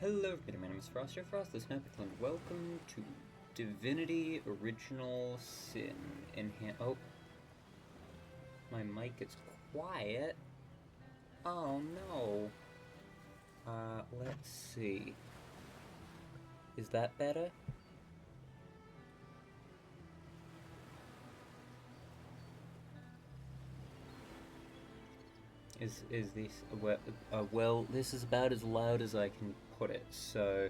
Hello everybody, my name is Frost, your Frost, this Sniper, and welcome to Divinity Original Sin. Oh, my mic is quiet. Oh no. Let's see. Is that better? Is this well, this is about as loud as I can put it, so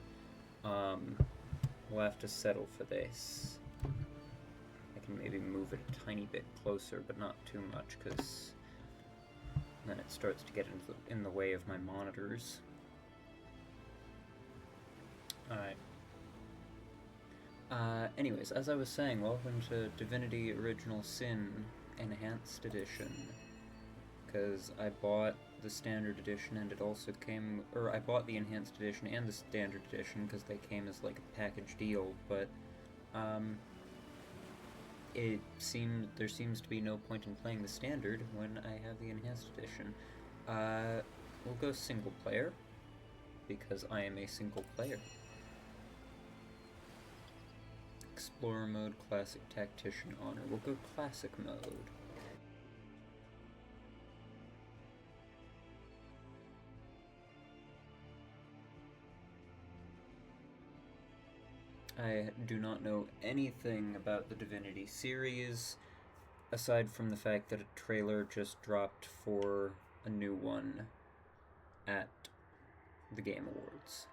we'll have to settle for this. I can maybe move it a tiny bit closer, but not too much, because then it starts to get in the way of my monitors. Alright. Anyways, as I was saying, welcome to Divinity Original Sin Enhanced Edition. Because I bought the Standard Edition and it also came... Or I bought the Enhanced Edition and the Standard Edition because they came as like a package deal, but there seems to be no point in playing the Standard when I have the Enhanced Edition. We'll go single player, because I am a single player. Explorer mode, classic, tactician, honor. We'll go classic mode. I do not know anything about the Divinity series, aside from the fact that a trailer just dropped for a new one at the Game Awards.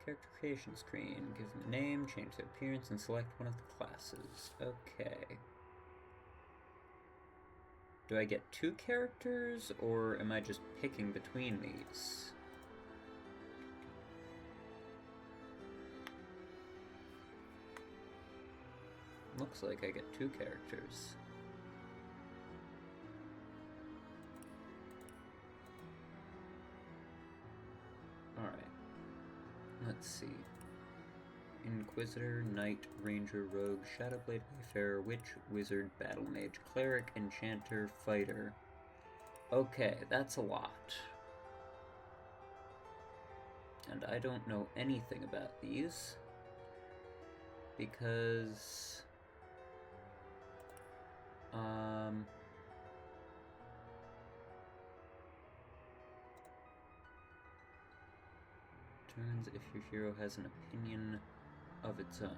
Character creation screen. Give them a name, change their appearance, and select one of the classes. Okay. Do I get two characters, or am I just picking between these? Looks like I get two characters. Alright. Let's see. Inquisitor, Knight, Ranger, Rogue, Shadowblade, Wayfarer, Witch, Wizard, Battle Mage, Cleric, Enchanter, Fighter. Okay, that's a lot. And I don't know anything about these, because determines if your hero has an opinion of its own.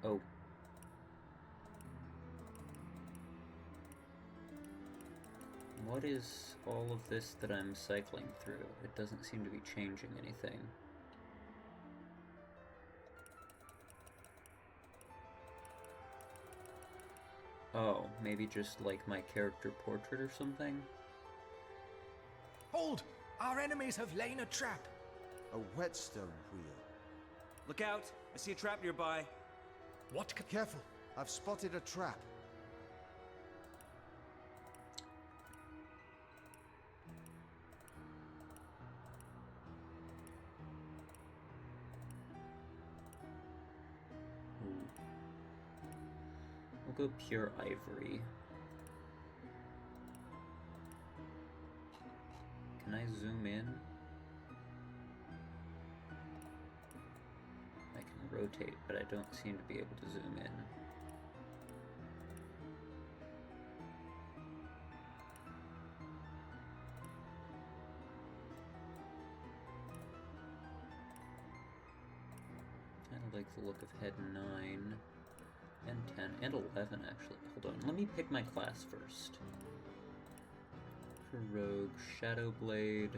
Oh. What is all of this that I'm cycling through? It doesn't seem to be changing anything. Oh, maybe just like my character portrait or something? Hold! Our enemies have laid a trap! A whetstone wheel. Look out! I see a trap nearby. What? Careful! I've spotted a trap. Ooh. We'll go pure ivory. Can I zoom in? I can rotate, but I don't seem to be able to zoom in. Kinda like the look of head 9 and 10 and 11 actually. Hold on, let me pick my class first. For Rogue, Shadowblade.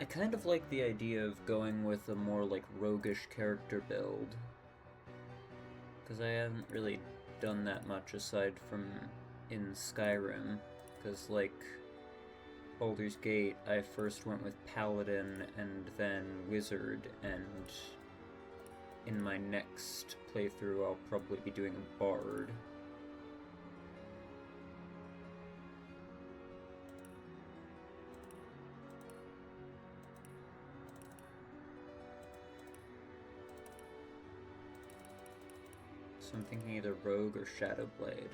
kind of like the idea of going with a more, like, roguish character build. Because I haven't really done that much aside from in Skyrim. Because, like, Baldur's Gate, I first went with Paladin and then Wizard, and in my next playthrough I'll probably be doing a Bard. So I'm thinking either Rogue or Shadowblade.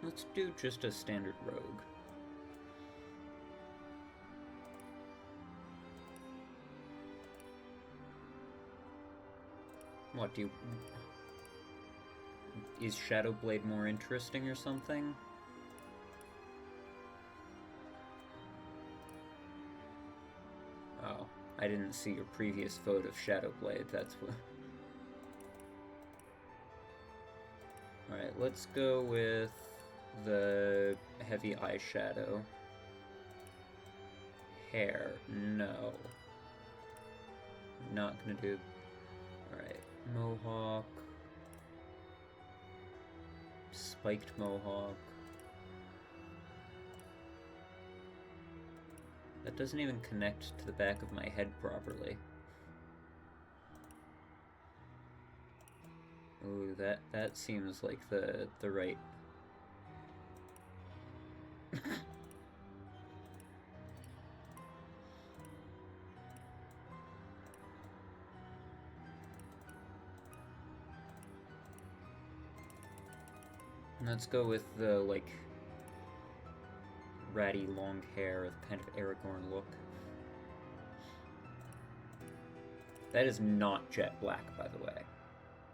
Let's do just a standard Rogue. What do you... Is Shadowblade more interesting or something? Oh, I didn't see your previous vote of Shadowblade, that's what... Alright, let's go with the heavy eyeshadow. Hair, no. Not gonna do... Alright, mohawk. Spiked mohawk. That doesn't even connect to the back of my head properly. Ooh, that seems like the right... Let's go with the, like, ratty long hair, kind of Aragorn look. That is not jet black, by the way.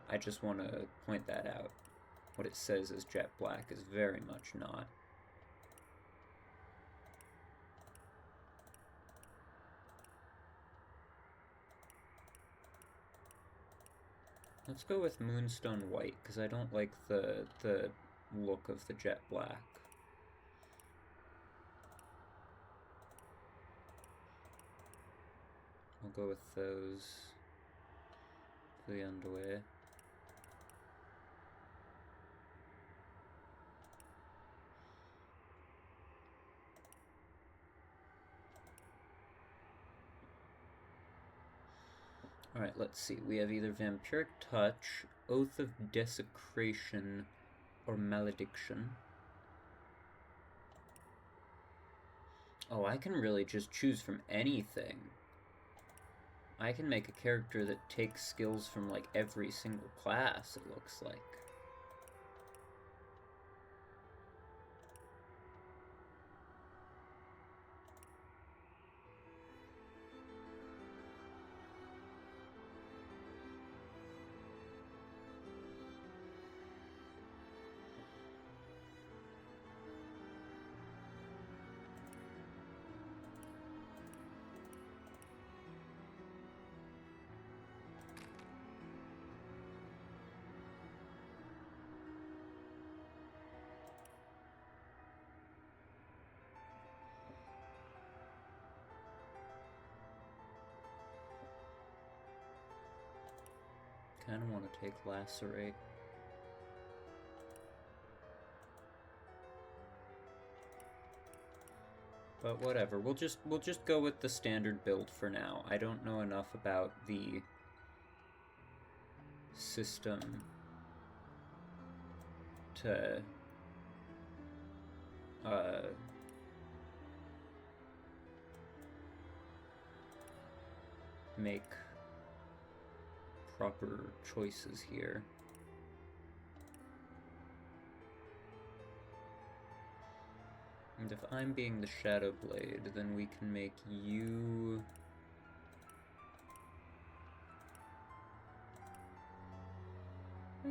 I just want to point that out. What it says is jet black is very much not. Let's go with Moonstone White, because I don't like the look of the jet black. I'll go with those for the underwear. Alright, let's see. We have either Vampiric Touch, Oath of Desecration, or Malediction. Oh, I can really just choose from anything. I can make a character that takes skills from, like, every single class, it looks like. Kinda want to take Lacerate. But whatever, we'll just go with the standard build for now. I don't know enough about the system to make proper choices here. And if I'm being the Shadowblade, then we can make you...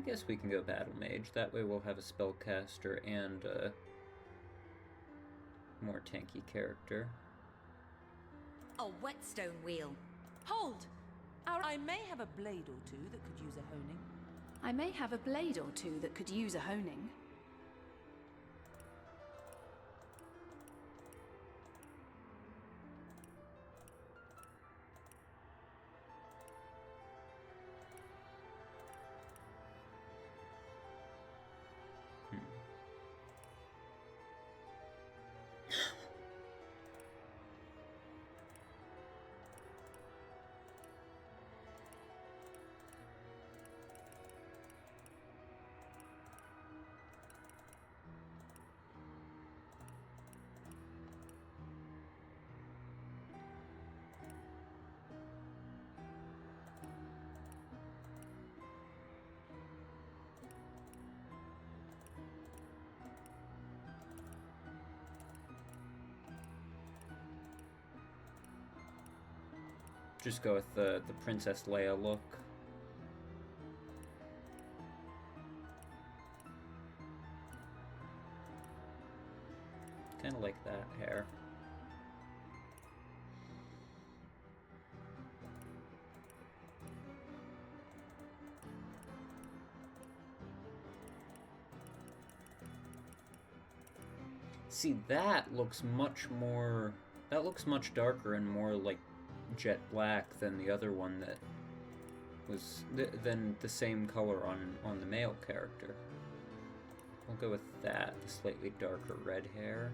I guess we can go Battle Mage. That way we'll have a spellcaster and a more tanky character. A whetstone wheel. Hold! I may have a blade or two that could use a honing. I may have a blade or two that could use a honing. Just go with the Princess Leia look. Kind of like that hair. See, that looks much more... That looks much darker and more like jet black than the other one that was... than the same color on the male character. We'll go with that, the slightly darker red hair.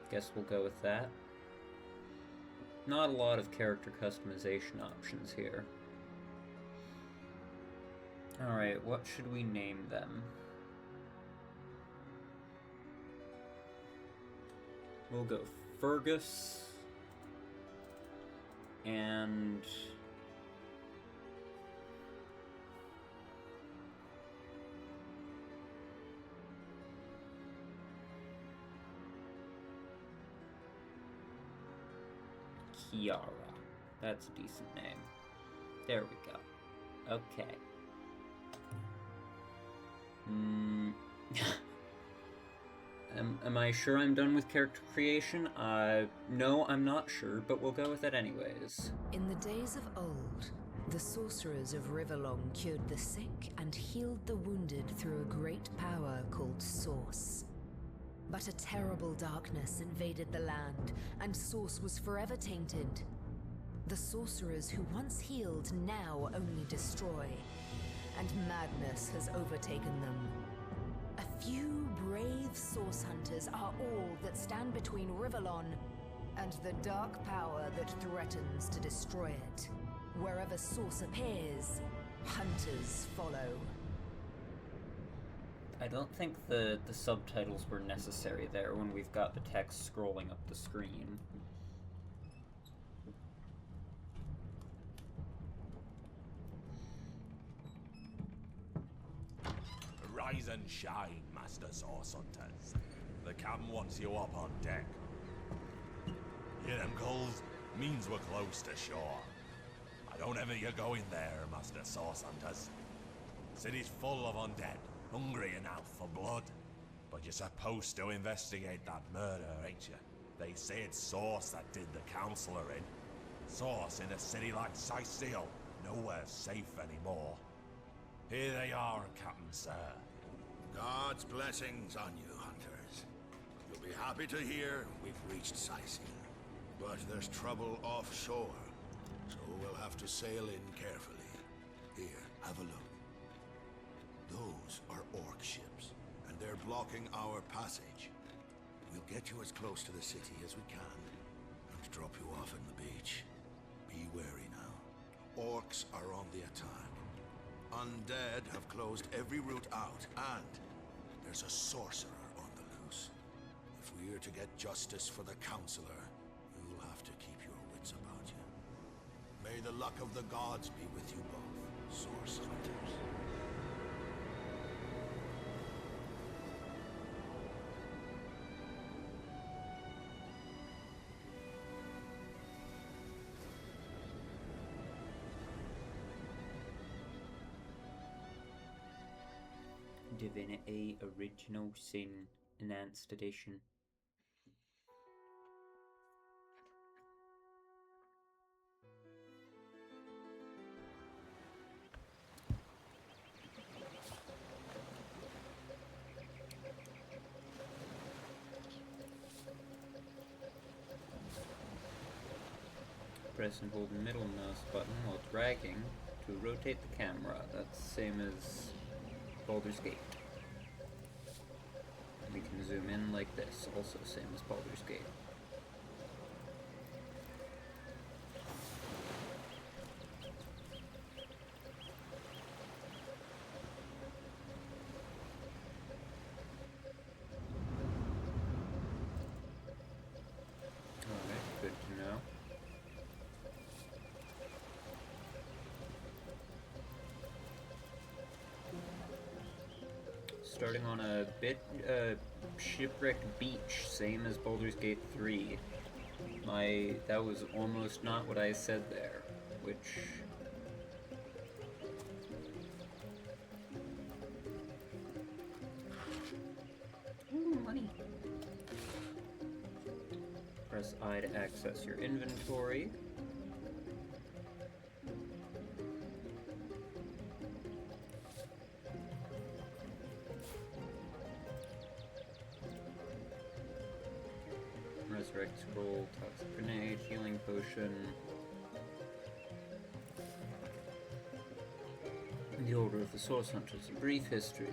Guess we'll go with that. Not a lot of character customization options here. Alright, what should we name them? We'll go Fergus and Kiara. That's a decent name. There we go. Okay. Am I sure I'm done with character creation? No, I'm not sure, but we'll go with it anyways. In the days of old, the sorcerers of Riverlong cured the sick and healed the wounded through a great power called Source. But a terrible darkness invaded the land, and Source was forever tainted. The sorcerers who once healed now only destroy, and madness has overtaken them. A few brave Source hunters are all that stand between Riverlon and the dark power that threatens to destroy it. Wherever Source appears, hunters follow. I don't think the subtitles were necessary there when we've got the text scrolling up the screen. Rise and shine, Master Source Hunters. The captain wants you up on deck. Hear them calls? Means we're close to shore. I don't ever you go in there, Master Source Hunters. City's full of undead, hungry enough for blood. But you're supposed to investigate that murder, ain't you? They say it's Source that did the counselor in. Source in a city like Sicil, nowhere safe anymore. Here they are, Captain Sir. God's blessings on you, hunters. You'll be happy to hear we've reached Sicil. But there's trouble offshore, so we'll have to sail in carefully. Here, have a look. Those are orc ships, and they're blocking our passage. We'll get you as close to the city as we can, and drop you off in the beach. Be wary now. Orcs are on the attack. Undead have closed every route out, and there's a sorcerer on the loose. If we're to get justice for the Counselor, you'll have to keep your wits about you. May the luck of the gods be with you both, Source Hunters. Divinity Original Sin Enhanced Edition. Press and hold the middle mouse button while dragging to rotate the camera. That's the same as Baldur's Gate. We can zoom in like this, also same as Baldur's Gate. Alright, good to know. Starting on a bit shipwrecked beach, same as Baldur's Gate 3. That was almost not what I said there, which ooh, money. Press I to access your inventory. Resurrect scroll, toxic grenade, healing potion. The Order of the Source Hunters, a brief history.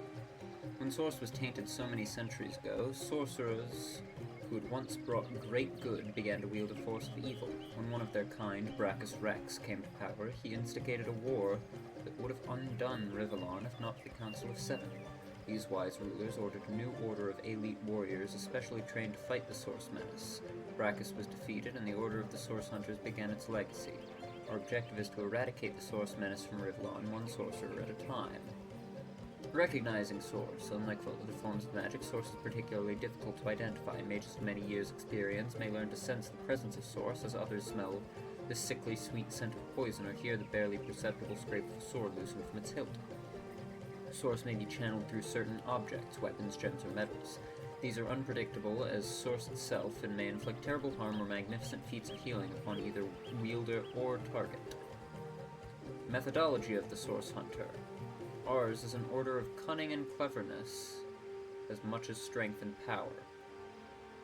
When Source was tainted so many centuries ago, sorcerers who had once brought great good began to wield a force of evil. When one of their kind, Brachus Rex, came to power, he instigated a war that would have undone Rivellon if not for the Council of Seven. These wise rulers ordered a new order of elite warriors especially trained to fight the Source Menace. Brachus was defeated, and the Order of the Source Hunters began its legacy. Our objective is to eradicate the Source Menace from Rivellon, one sorcerer at a time. Recognizing Source. Unlike other forms of magic, Source is particularly difficult to identify. Mages of many years' experience may learn to sense the presence of Source, as others smell the sickly sweet scent of poison or hear the barely perceptible scrape of a sword loosened from its hilt. Source may be channeled through certain objects, weapons, gems, or metals. These are unpredictable as Source itself and may inflict terrible harm or magnificent feats of healing upon either wielder or target. Methodology of the Source Hunter. Ours is an order of cunning and cleverness, as much as strength and power.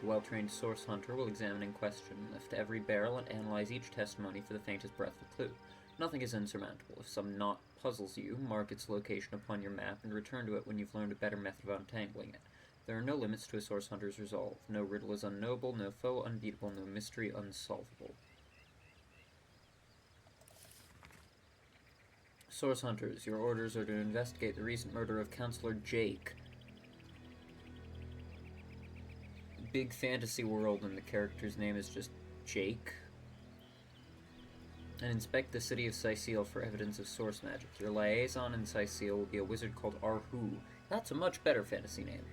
The well-trained Source Hunter will examine and question, lift every barrel, and analyze each testimony for the faintest breath of clue. Nothing is insurmountable. If some knot puzzles you, mark its location upon your map and return to it when you've learned a better method of untangling it. There are no limits to a Source Hunter's resolve. No riddle is unknowable, no foe unbeatable, no mystery unsolvable. Source Hunters, your orders are to investigate the recent murder of Counselor Jake. Big fantasy world, and the character's name is just Jake. And inspect the city of Cyseal for evidence of source magic. Your liaison in Cyseal will be a wizard called Arhu. That's a much better fantasy name.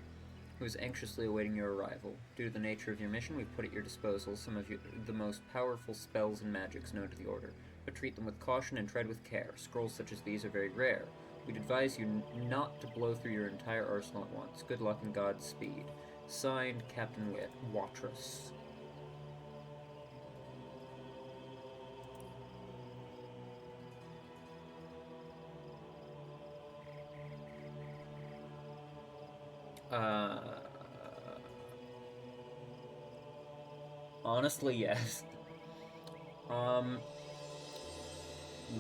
Who is anxiously awaiting your arrival. Due to the nature of your mission, we've put at your disposal some of the most powerful spells and magics known to the Order, but treat them with caution and tread with care. Scrolls such as these are very rare. We'd advise you not to blow through your entire arsenal at once. Good luck and Godspeed. Signed, Captain Watrous. Honestly, yes.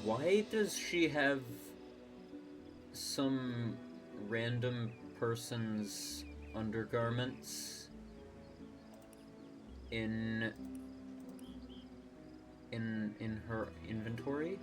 Why does she have some random person's undergarments in her inventory?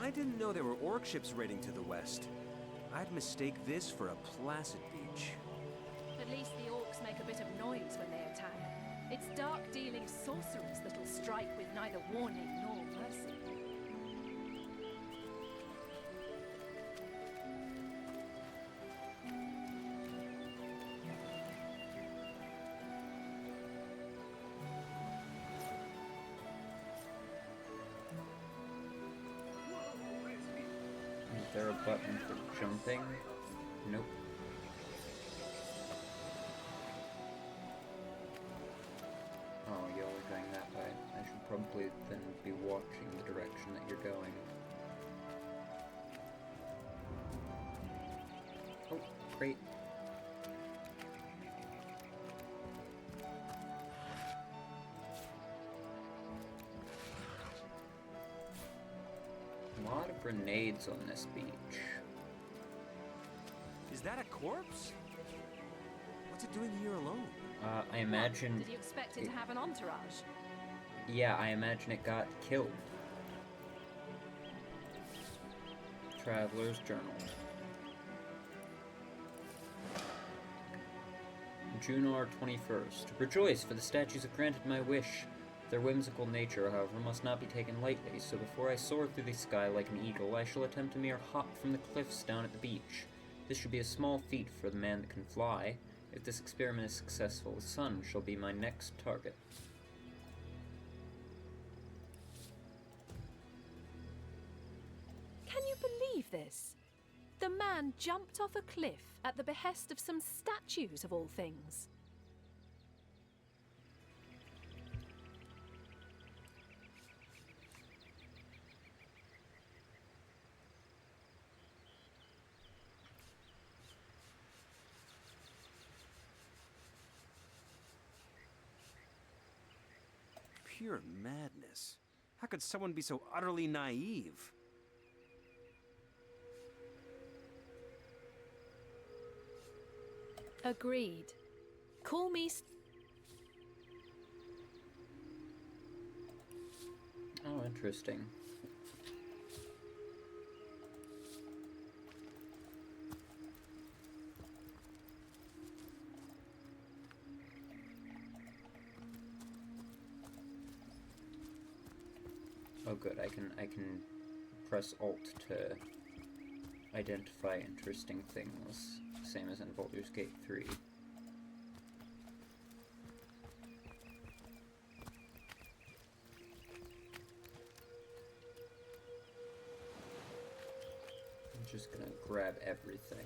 I didn't know there were orc ships raiding to the west, I'd mistake this for a placid beach. At least the orcs make a bit of noise when they attack. It's dark-dealing sorcerers that'll strike with neither warning nor mercy. Is there a button for jumping? Nope. Oh, y'all are going that way. I should probably then be watching the direction that you're going. Oh, great. A lot of grenades on this beach. Is that a corpse? What's it doing here alone? I imagine... Did you expect it to have an entourage? Yeah, I imagine it got killed. Traveler's Journal. Junar 21st. Rejoice, for the statues have granted my wish. Their whimsical nature, however, must not be taken lightly, so before I soar through the sky like an eagle, I shall attempt a mere hop from the cliffs down at the beach. This should be a small feat for the man that can fly. If this experiment is successful, the sun shall be my next target. Can you believe this? The man jumped off a cliff at the behest of some statues, of all things. Pure madness. How could someone be so utterly naive? Agreed. Call me... Oh, interesting. Oh good, I can press Alt to identify interesting things, same as in Baldur's Gate 3. I'm just gonna grab everything.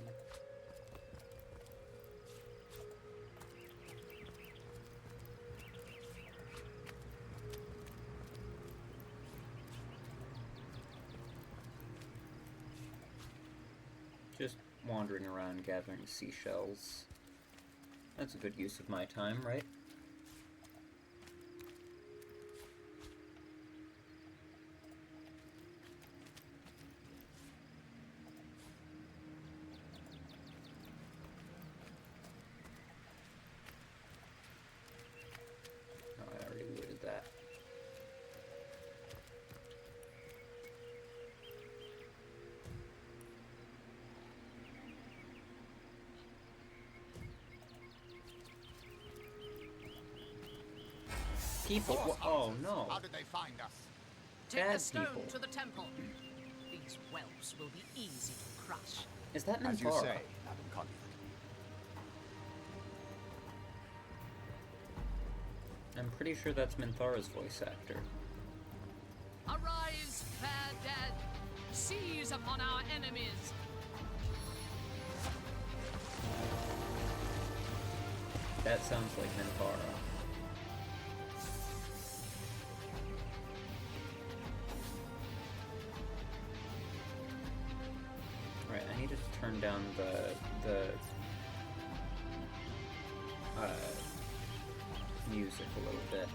Just wandering around gathering seashells. That's a good use of my time, right? Oh, I already looted that. People? Oh no. How did they find us? Take Bad the stone people. to the temple. These whelps will be easy to crush. Is that As you Minthara? say, Madam Conduit. I'm pretty sure that's Minthara's voice actor. Arise, fair dead. Seize upon our enemies. That sounds like Minthara. Right, I need to turn down the music a little bit.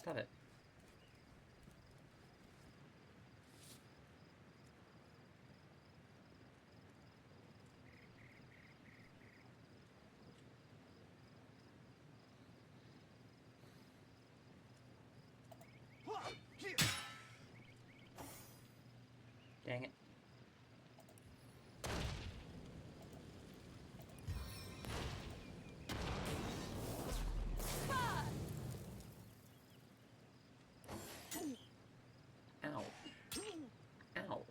Stop it. Dang it. Ow. Ow.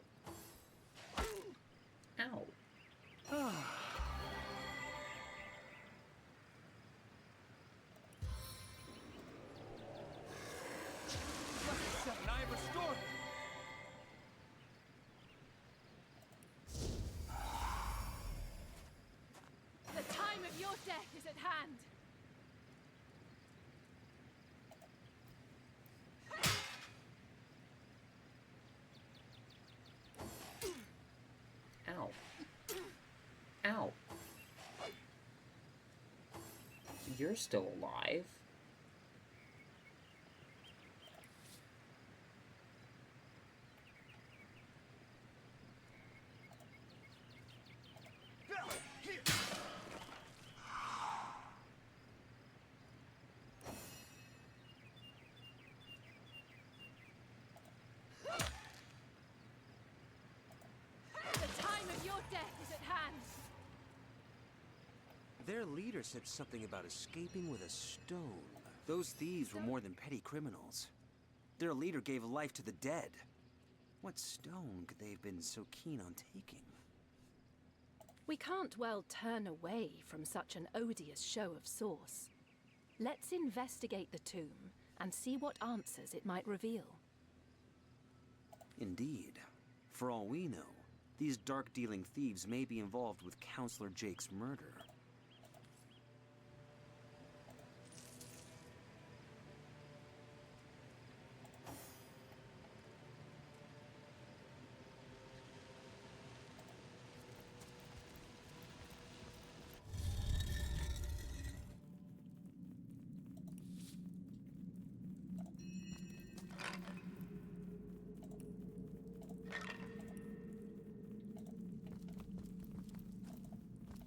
Ow. And I am restored. The time of your death is at hand. Ow. Ow. You're still alive? The time of your death is at hand. Their leader said something about escaping with a stone. Those thieves were more than petty criminals. Their leader gave life to the dead. What stone could they have been so keen on taking? We can't well turn away from such an odious show of source. Let's investigate the tomb and see what answers it might reveal. Indeed. For all we know, these dark-dealing thieves may be involved with Counselor Jake's murder.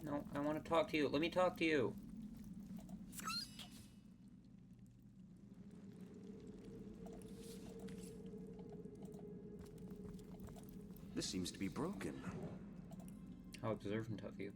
No, I want to talk to you. Let me talk to you. This seems to be broken. How observant of you.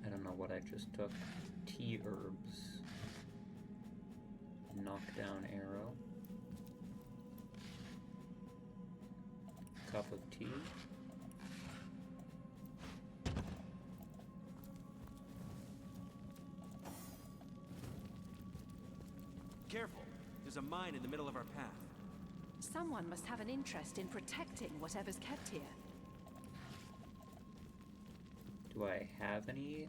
I don't know what I just took. Tea herbs. Knockdown arrow. Cup of tea. Careful! There's a mine in the middle of our path. Someone must have an interest in protecting whatever's kept here. Do I have any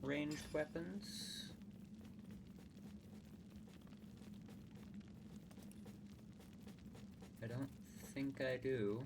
ranged weapons? I don't think I do.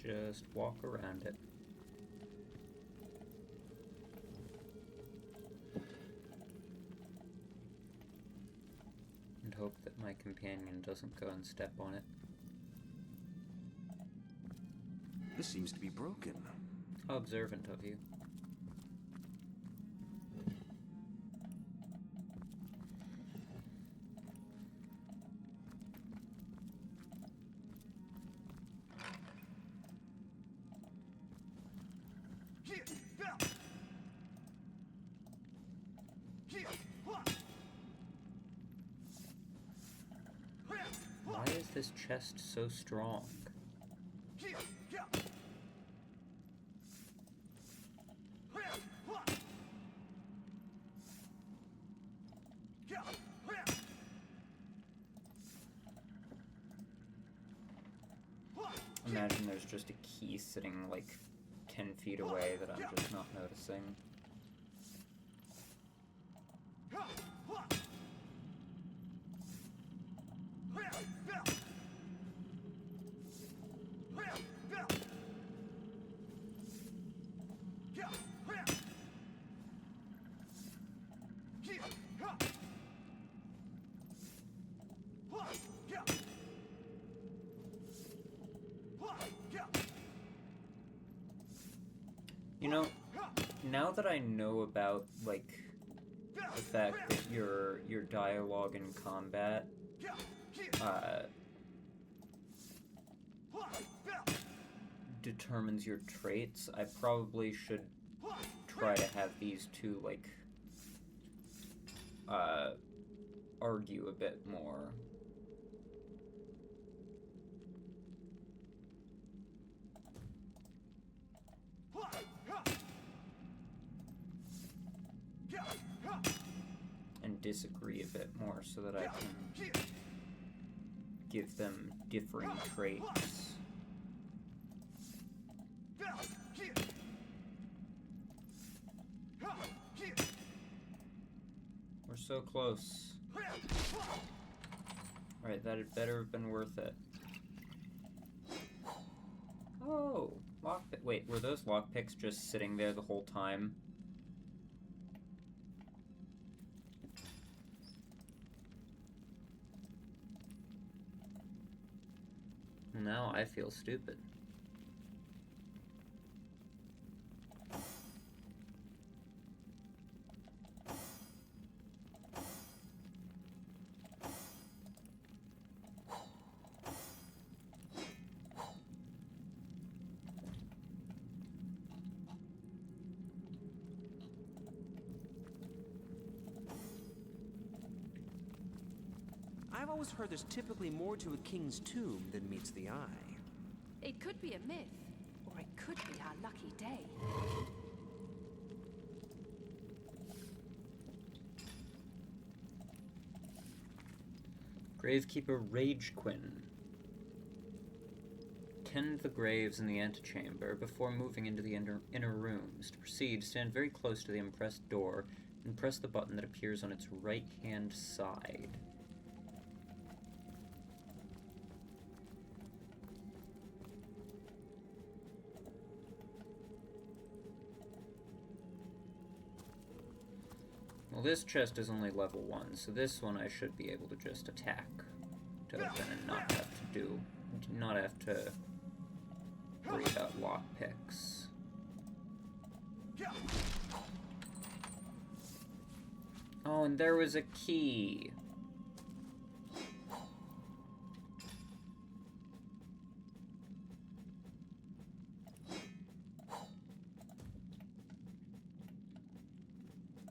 Just walk around it. And hope that my companion doesn't go and step on it. This seems to be broken. How observant of you. Why is this chest so strong? Imagine there's just a key sitting like 10 feet away that I'm just not noticing. You know, now that I know about, like, the fact that your dialogue in combat, determines your traits, I probably should try to have these two, like, argue a bit more. And disagree a bit more so that I can give them differing traits. We're so close. Alright, that had better have been worth it. Oh, lockpick. Wait, were those lockpicks just sitting there the whole time? Now I feel stupid. I've always heard there's typically more to a king's tomb than meets the eye. It could be a myth, or it could be our lucky day. Gravekeeper Ragequin. Tend the graves in the antechamber before moving into the inner rooms. To proceed, stand very close to the impressed door and press the button that appears on its right-hand side. Well, this chest is only level 1, so this one I should be able to just attack to open and not have to worry about lockpicks. Oh, and there was a key.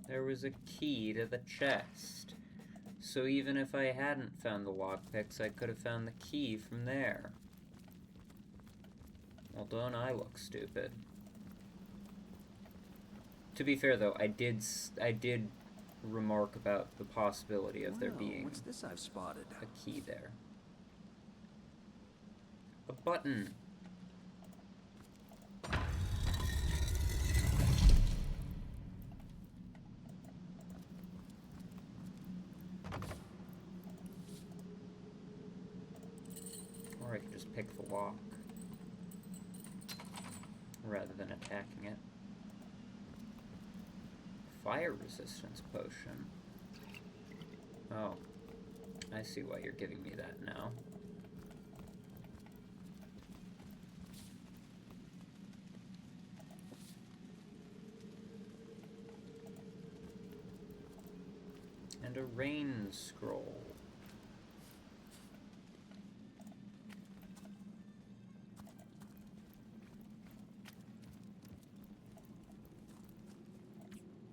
There was a key to the chest. So even if I hadn't found the lockpicks, I could have found the key from there. Well, don't I look stupid? To be fair, though, I did remark about the possibility of there being what's this I've spotted? a key there. A button. Or I could just pick the lock rather than attacking it. Fire resistance potion. Oh, I see why you're giving me that now. And a rain scroll.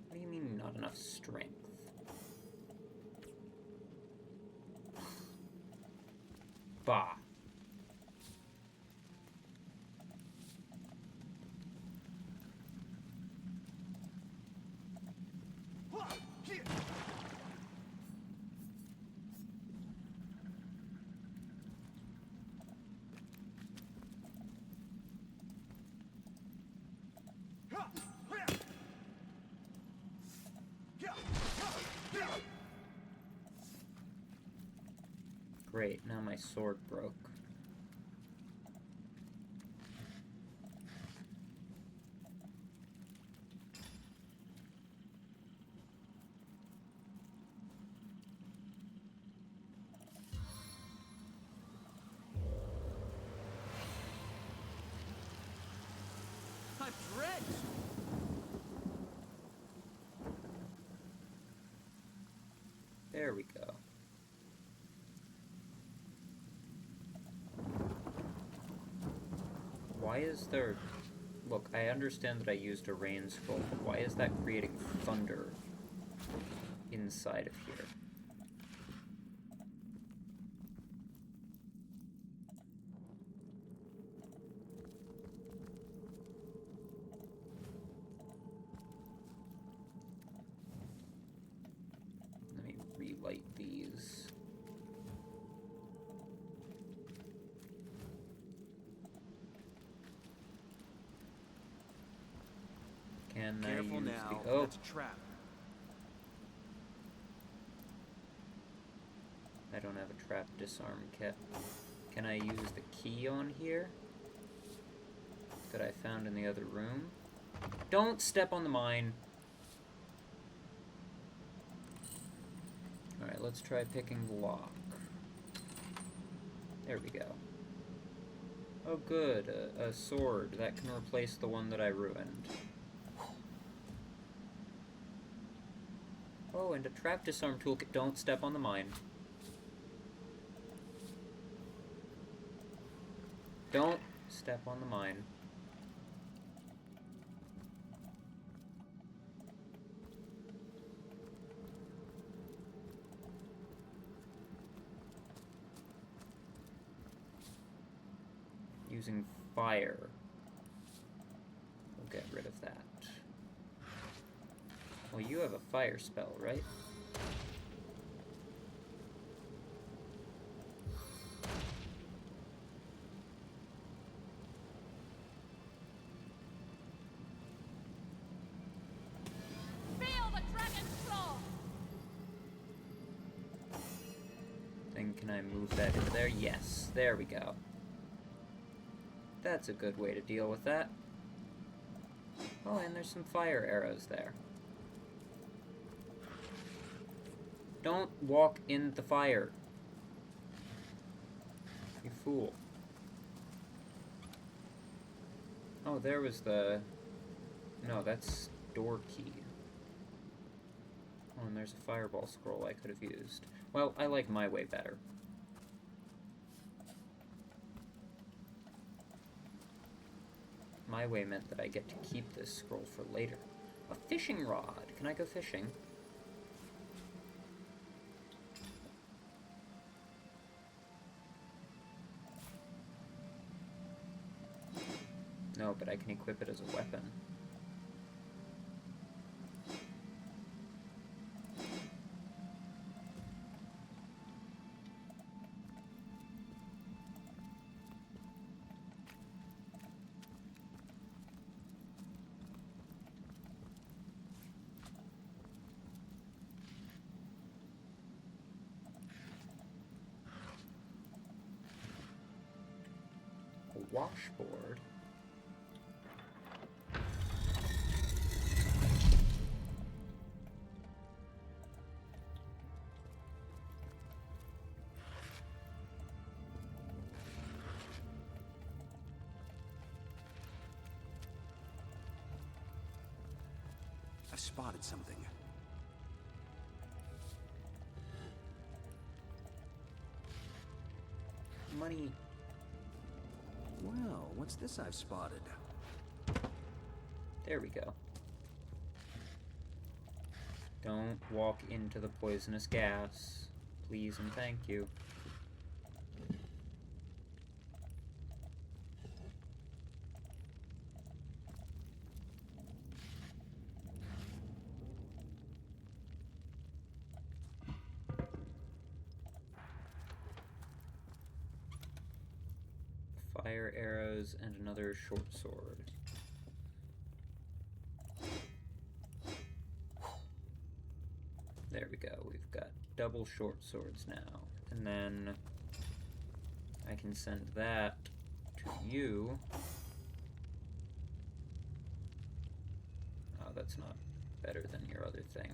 What do you mean, not enough strength? Bah. Great, now my sword broke. I'm drenched! There we go. Why is there... Look, I understand that I used a rain scroll, but why is that creating thunder inside of here? Let me relight these. Can Careful I use now, the... Oh, that's a trap. I don't have a trap disarm kit. Can I use the key on here that I found in the other room? Don't step on the mine. Alright, let's try picking the lock. There we go. Oh good, a sword. That can replace the one that I ruined. Oh, and a trap disarm toolkit. Don't step on the mine. Don't step on the mine. Using fire. We'll get rid of that. Well, you have a fire spell, right? Feel the dragon's claw! Then can I move that into there? Yes. There we go. That's a good way to deal with that. Oh, and there's some fire arrows there. Don't walk in the fire. You fool. Oh, there was the... No, that's door key. Oh, and there's a fireball scroll I could have used. Well, I like my way better. My way meant that I get to keep this scroll for later. A fishing rod! Can I go fishing? No, but I can equip it as a weapon. A washboard? I've spotted something. Money. Well, what's this I've spotted? There we go. Don't walk into the poisonous gas. Please and thank you. Fire arrows and another short sword. There we go. We've got double short swords now. And then I can send that to you. Oh, that's not better than your other thing.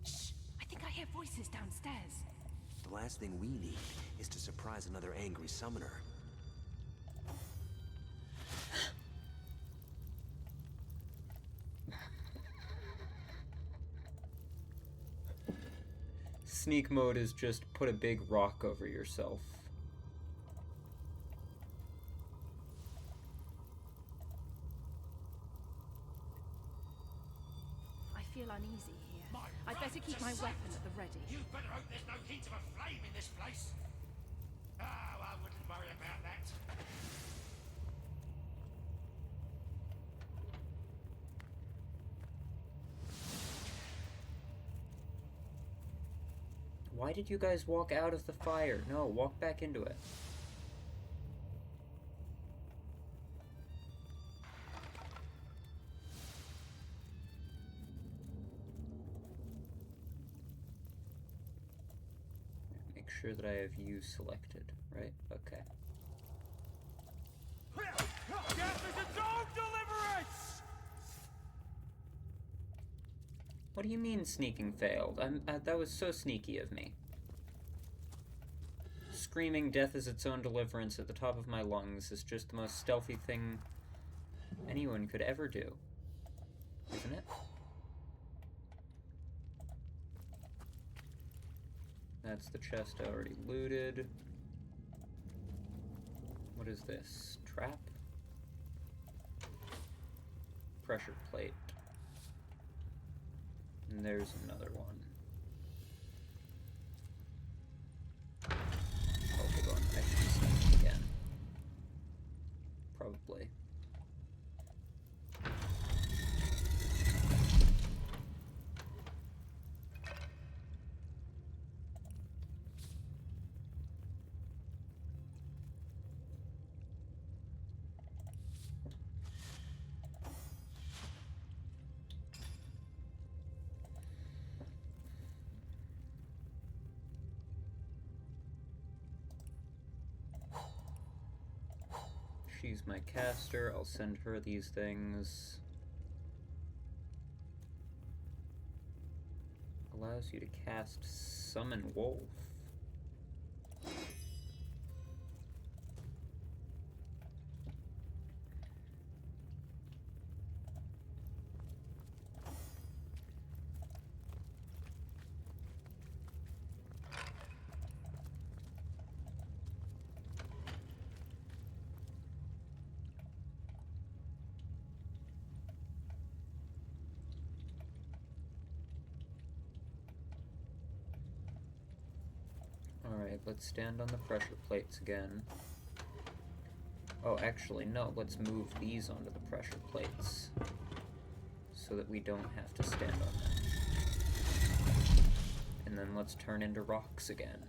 Shh! I think I hear voices downstairs. The last thing we need is to surprise another angry summoner. Sneak mode is just put a big rock over yourself. I feel uneasy here. I'd better keep my weapon at the ready. You better hope there's no hint of a flame in this place. Oh, I wouldn't worry about that. Why did you guys walk out of the fire? No, walk back into it. Make sure that I have you selected, right? Okay. Death is its own deliverance! What do you mean sneaking failed? That was so sneaky of me. Screaming death is its own deliverance at the top of my lungs is just the most stealthy thing anyone could ever do. Isn't it? That's the chest I already looted. What is this? Trap? Pressure plate. And there's another one. Oh, hold on. I should sneak it again. Probably. She's my caster. I'll send her these things. Allows you to cast Summon Wolf. Alright, let's stand on the pressure plates again. Oh, actually, no, let's move these onto the pressure plates so that we don't have to stand on them. And then let's turn into rocks again,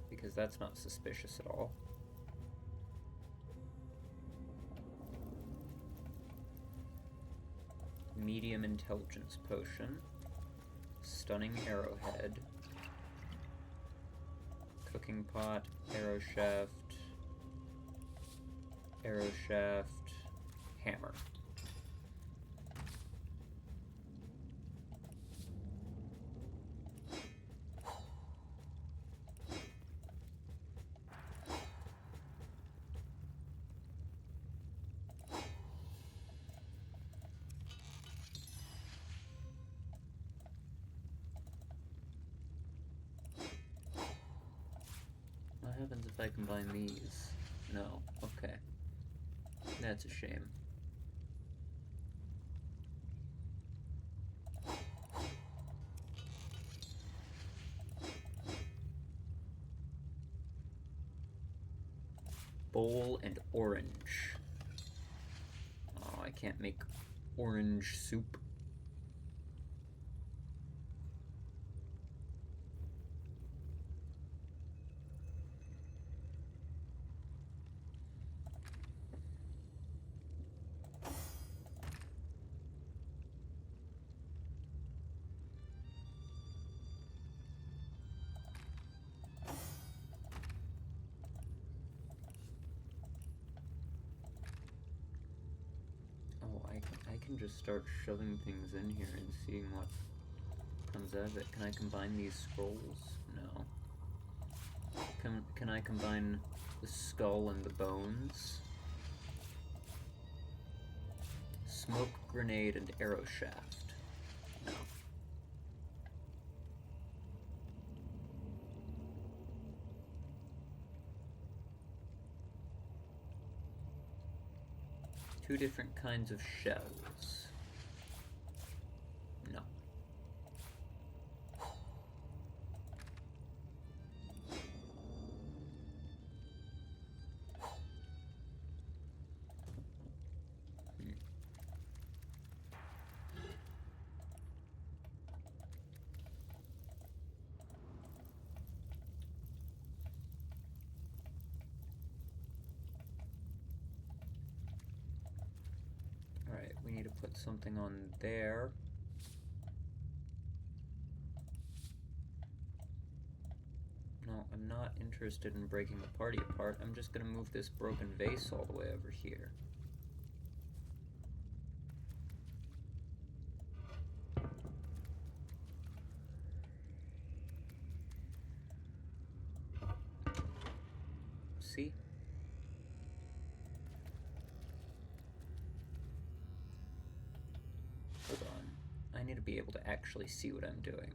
because that's not suspicious at all. Medium intelligence potion, stunning arrowhead, cooking pot, arrow shaft, hammer. What happens if I combine these? No. Okay. That's a shame. Bowl and orange. Oh, I can't make orange soup. I can just start shoving things in here and seeing what comes out of it. Can I combine these scrolls? No. Can I combine the skull and the bones? Smoke grenade and arrow shaft. No. Two different kinds of shells. No. Alright, we need to put something on there. No, I'm not interested in breaking the party apart. I'm just gonna move this broken vase all the way over here. See? Hold on. I need to be able to actually see what I'm doing.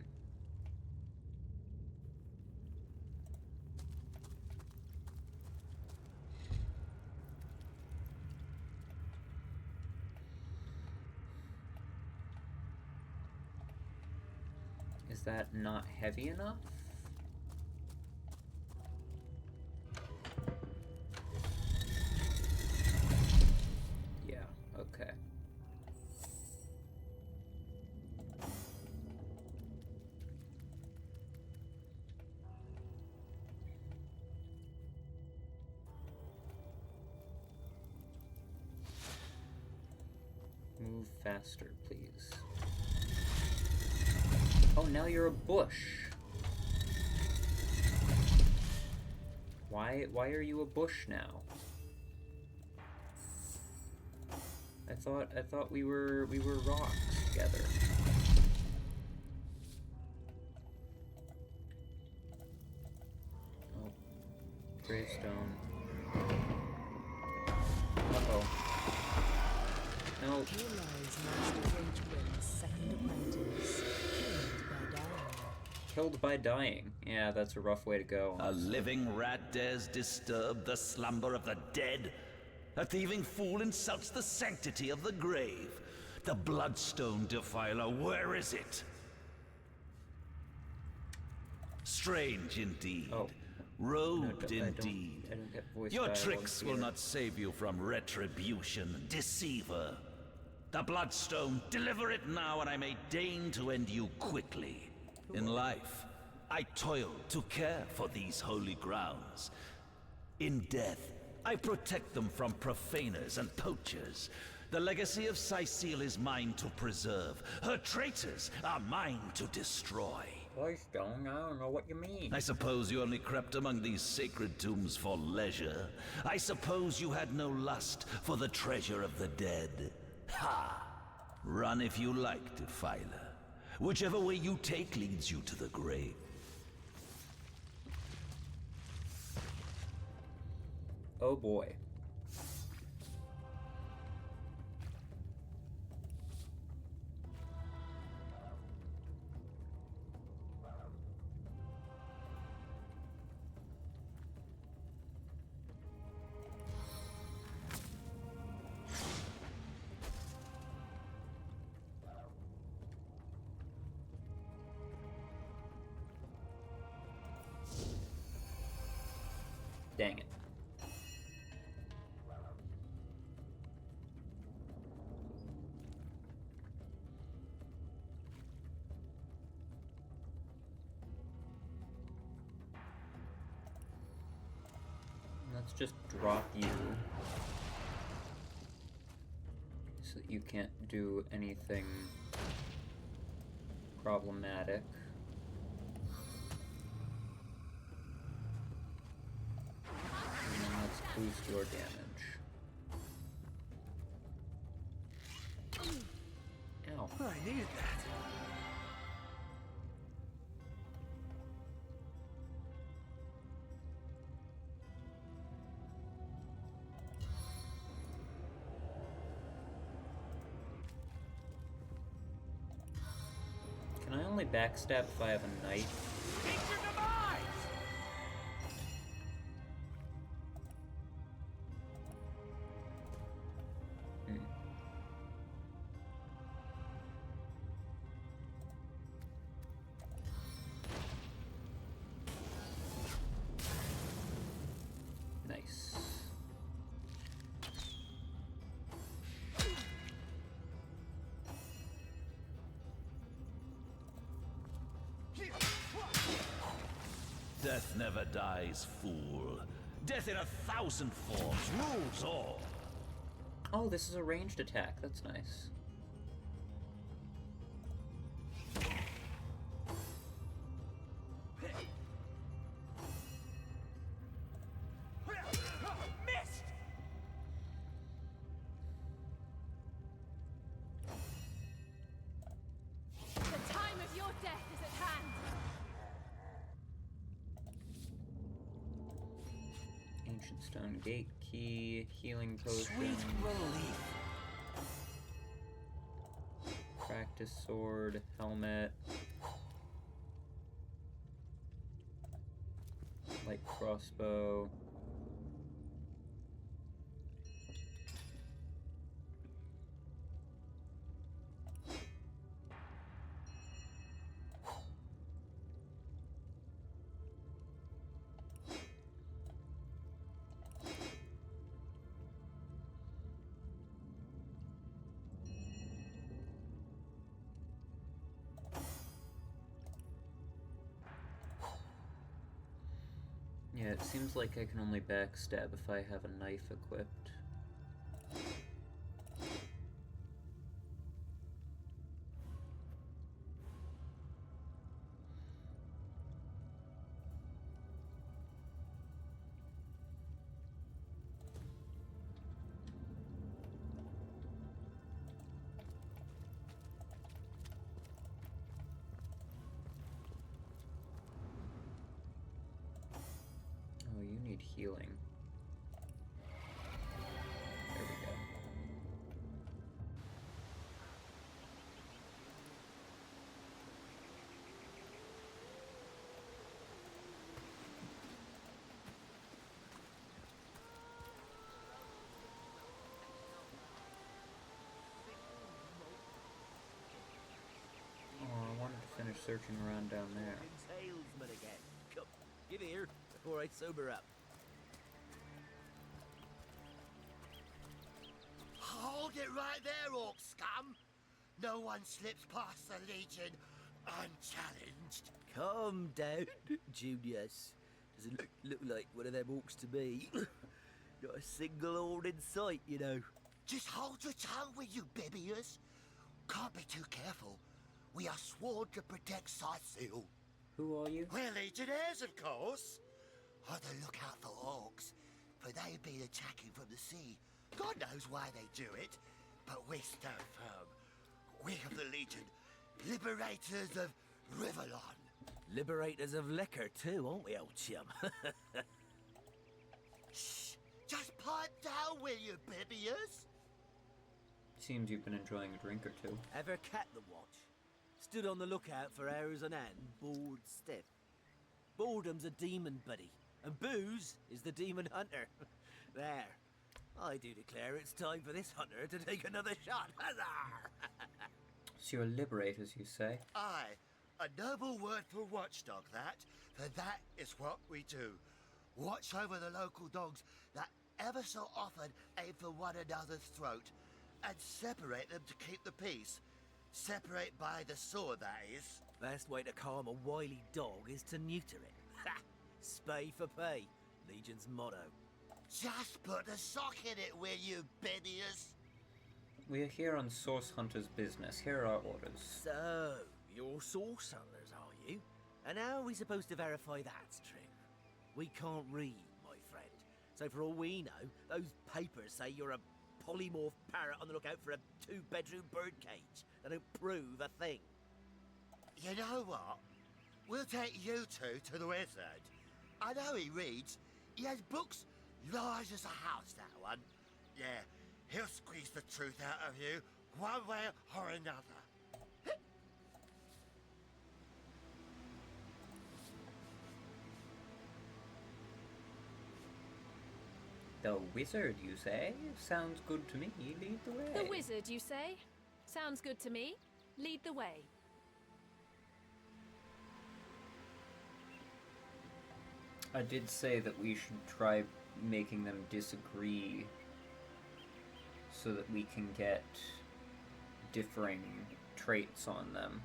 Is that not heavy enough? Yeah, okay. Move faster, please. Oh, now you're a bush. Why are you a bush now? I thought we were rocks together. Oh. Gravestone. Uh-oh. No. Here lies Master Ragequin's second apprentice, Killed by dying. Yeah, that's a rough way to go. A living rat dares disturb the slumber of the dead? A thieving fool insults the sanctity of the grave? The bloodstone defiler, where is it? Strange indeed. Oh. Robed No, indeed. I don't get voice Your dialogue tricks will here. not save you from retribution, deceiver. The Bloodstone, deliver it now and I may deign to end you quickly. In life, I toiled to care for these holy grounds. In death, I protect them from profaners and poachers. The legacy of Cecile is mine to preserve. Her traitors are mine to destroy. Bloodstone, I don't know what you mean. I suppose you only crept among these sacred tombs for leisure. I suppose you had no lust for the treasure of the dead. Ha! Run if you like, Defiler. Whichever way you take leads you to the grave. Oh boy. Dang it. Let's just drop you so that you can't do anything problematic. And then let's boost your damage. Ow. I needed that. Can I only backstab if I have a knife? Meet your demise! Nice. Death never dies, fool. Death in 1,000 forms rules all. Oh, this is a ranged attack. That's nice. Missed! The time of your death is at hand. Ancient stone gate key, healing potion, Sweet relief. practice sword, helmet, light crossbow. Yeah, it seems like I can only backstab if I have a knife equipped. Oh, you need healing. There we go. Oh, I wanted to finish searching around down there. Salesman again. Give here before I sober up. Hold it right there, orc scum! No one slips past the Legion unchallenged. Calm down, Junius. Doesn't look like one of them orcs to me. Not a single horde in sight, you know. Just hold your tongue, will you, Bibius? Can't be too careful. We are sworn to protect Scythiel. Who are you? We're legionnaires, of course. On the lookout for orcs, for they've been attacking from the sea. God knows why they do it, but we stand firm. We of the Legion, liberators of Rivalon. Liberators of liquor too, aren't we, old chum? Shh! Just pipe down, will you, Bibius? Seems you've been enjoying a drink or two. Ever cat the watch? Stood on the lookout for hours on end, bored stiff. Boredom's a demon, buddy, and booze is the demon hunter. There. I do declare it's time for this hunter to take another shot. Huzzah! So you're liberators, you say? Aye. A noble word for watchdog, that. For that is what we do. Watch over the local dogs that ever so often aim for one another's throat, and separate them to keep the peace. Separate by the sword, that is. Best way to calm a wily dog is to neuter it. Ha! Spay for pay. Legion's motto. Just put a sock in it, will you, Bibius? We are here on Source Hunter's business. Here are our orders. So, you're source hunters, are you? And how are we supposed to verify that's true? We can't read, my friend. So for all we know, those papers say you're a polymorph parrot on the lookout for a 2-bedroom birdcage. They don't prove a thing. You know what? We'll take you two to the wizard. I know he reads. He has books large as a house, that one. Yeah, he'll squeeze the truth out of you, one way or another. The wizard, you say? Sounds good to me. Lead the way. The wizard, you say? Sounds good to me. Lead the way. I did say that we should try making them disagree so that we can get differing traits on them.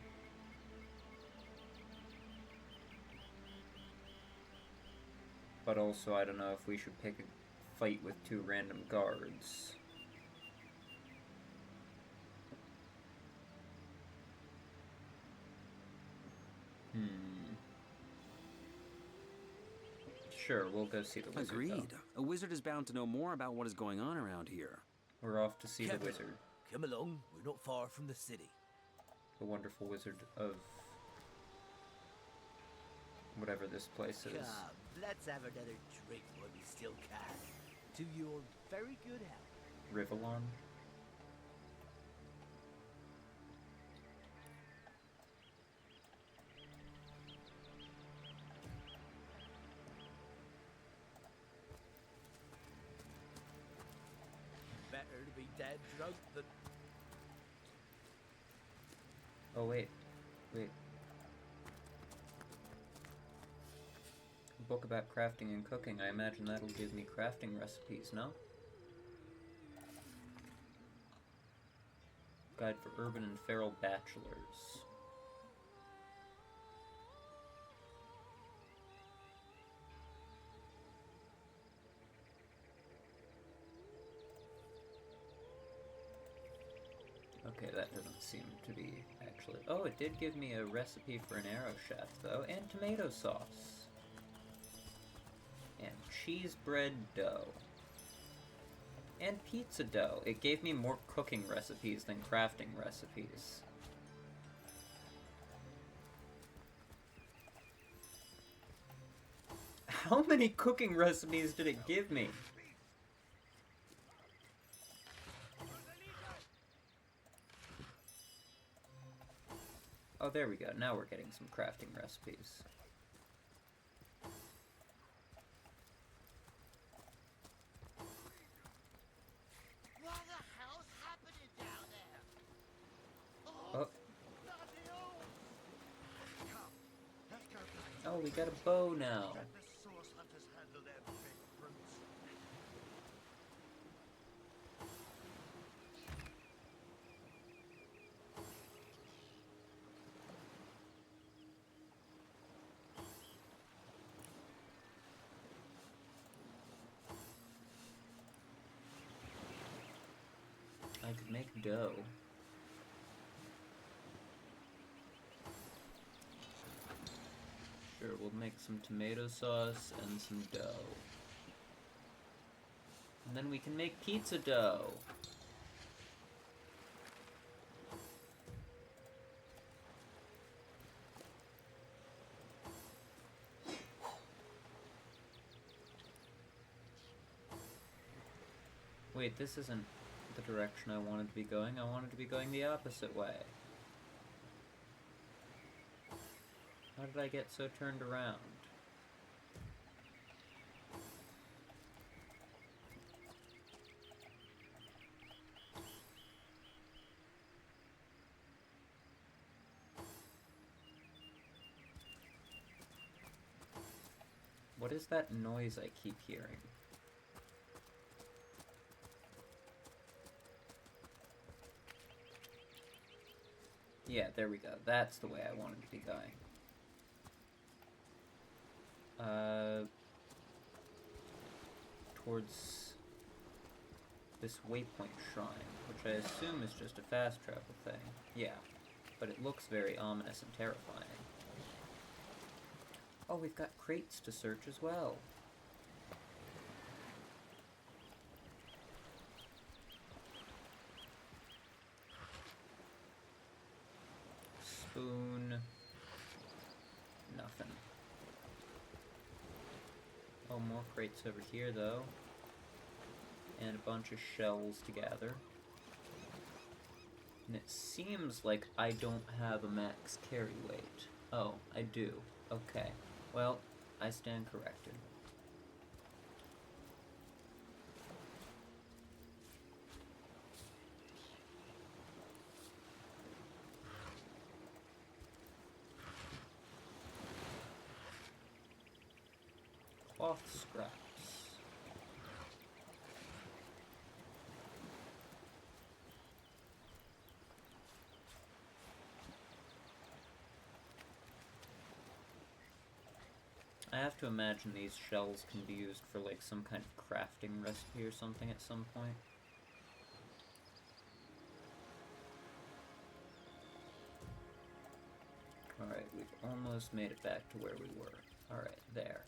But also, I don't know if we should pick a fight with 2 random guards. Sure, we'll go see the wizard. Agreed. Though. A wizard is bound to know more about what is going on around here. We're off to see the wizard. Come along, we're not far from the city. The wonderful wizard of whatever this place is. Come, let's have another drink while we still can. To your very good health. Rivalon? Better to be dead drunk than... Oh, wait. A book about crafting and cooking. I imagine that'll give me crafting recipes, no? Guide for urban and feral bachelors. Okay, that doesn't seem to be actually... Oh, it did give me a recipe for an arrow shaft, though, and tomato sauce. And cheese bread dough. And pizza dough. It gave me more cooking recipes than crafting recipes. How many cooking recipes did it give me? Oh, there we go. Now we're getting some crafting recipes. What the hell's happening down there? Oh. Bloody hell! Come, let's go back. Oh, we got a bow now. Get the could make dough. Sure, we'll make some tomato sauce and some dough. And then we can make pizza dough. Wait, this isn't the direction I wanted to be going. I wanted to be going the opposite way. How did I get so turned around? What is that noise I keep hearing? Yeah, there we go. That's the way I wanted to be going. Towards this waypoint shrine, which I assume is just a fast travel thing. Yeah, but it looks very ominous and terrifying. Oh, we've got crates to search as well. Spoon. Nothing. Oh, more crates over here, though. And a bunch of shells to gather. And it seems like I don't have a max carry weight. Oh, I do. Okay. Well, I stand corrected. Cloth scraps. I have to imagine these shells can be used for like some kind of crafting recipe or something at some point. Alright, we've almost made it back to where we were. Alright, there.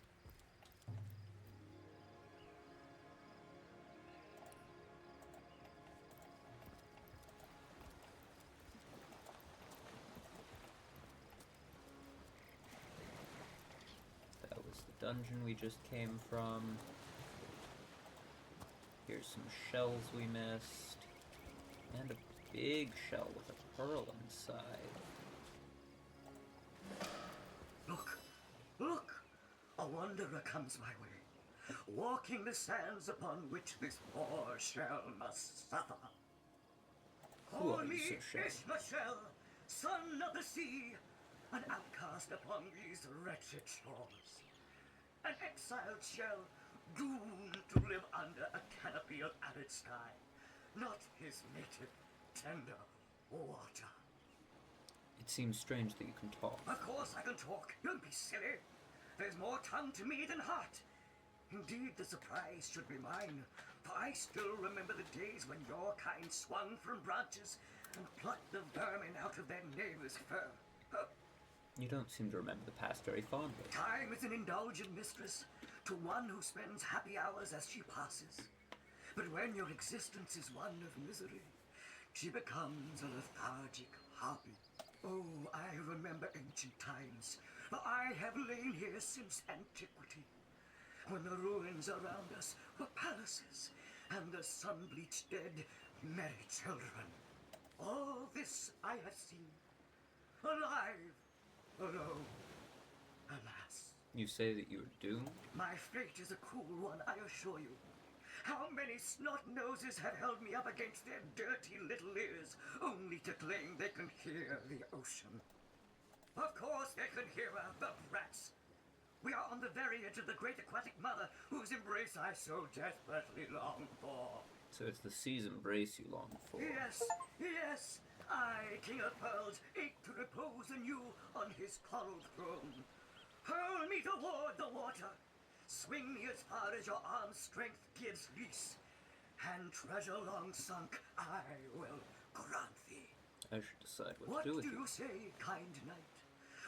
Dungeon we just came from. Here's some shells we missed. And a big shell with a pearl inside. Look! Look! A wanderer comes my way, walking the sands upon which this poor shell must suffer. Who Call are you, me Sir Shell? Ishmael, son of the sea, an outcast upon these wretched shores. An exiled shell, doomed to live under a canopy of arid sky, not his native, tender water. It seems strange that you can talk. Of course I can talk. Don't be silly. There's more tongue to me than heart. Indeed, the surprise should be mine, for I still remember the days when your kind swung from branches and plucked the vermin out of their neighbor's fur. You don't seem to remember the past very fondly. Time is an indulgent mistress to one who spends happy hours as she passes. But when your existence is one of misery, she becomes a lethargic harpy. Oh, I remember ancient times, for I have lain here since antiquity, when the ruins around us were palaces, and the sun-bleached dead merry children. All this I have seen, alive. Although, alas. You say that you are doomed? My fate is a cruel one, I assure you. How many snot-noses have held me up against their dirty little ears, only to claim they can hear the ocean? Of course they can hear her, the brats. We are on the very edge of the great aquatic mother, whose embrace I so desperately long for. So it's the sea's embrace you long for. Yes, yes. I, King of Pearls, ache to repose anew on his coral throne. Hurl me toward the water. Swing me as far as your arm's strength gives release. and treasure long sunk I will grant thee. I should decide what What to do with do you. you say, kind knight?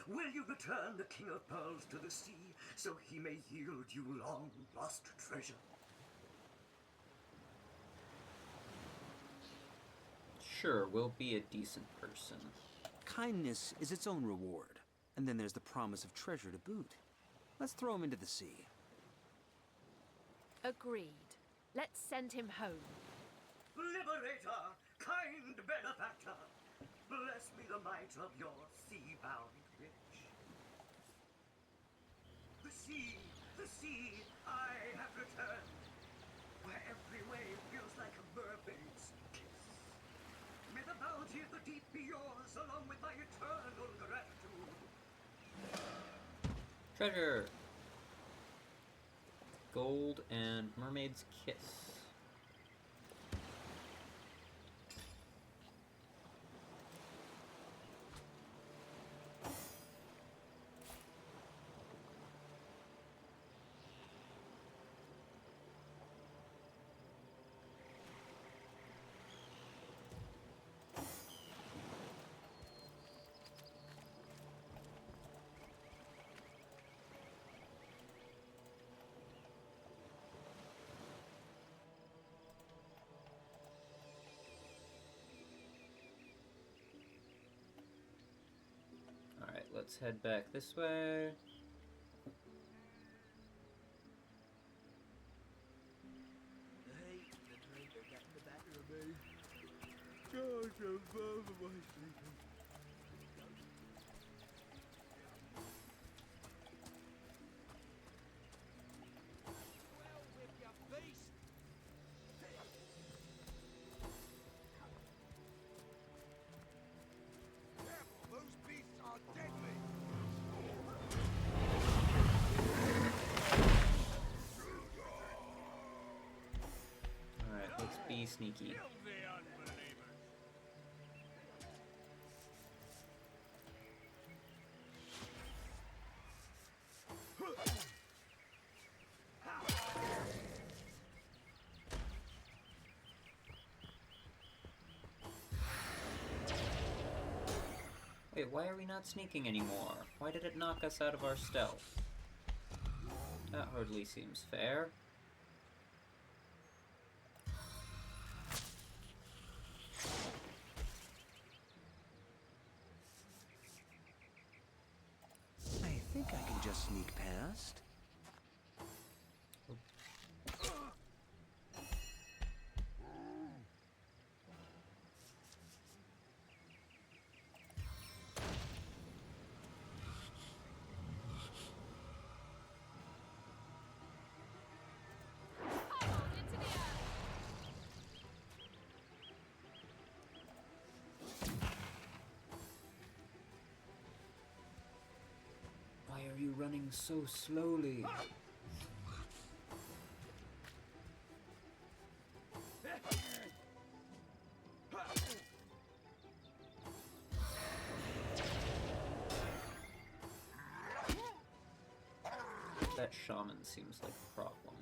Will you return the King of Pearls to the sea, so he may yield you long-lost treasure? Sure, we'll be a decent person. Kindness is its own reward, and then there's the promise of treasure to boot. Let's throw him into the sea. Agreed. Let's send him home. Liberator, kind benefactor, bless me the might of your sea-bound bitch. The sea, I have returned, where every wave feels like a mermaid's kiss. May the bounty of the deep be yours, along with my eternal gratitude. Treasure! Gold and mermaid's kiss. Alright, let's head back this way. Those beasts are deadly! Alright, let's be sneaky. Wait, why are we not sneaking anymore? Why did it knock us out of our stealth? That hardly seems fair. I think I can just sneak past. Why are you running so slowly? That shaman seems like a problem.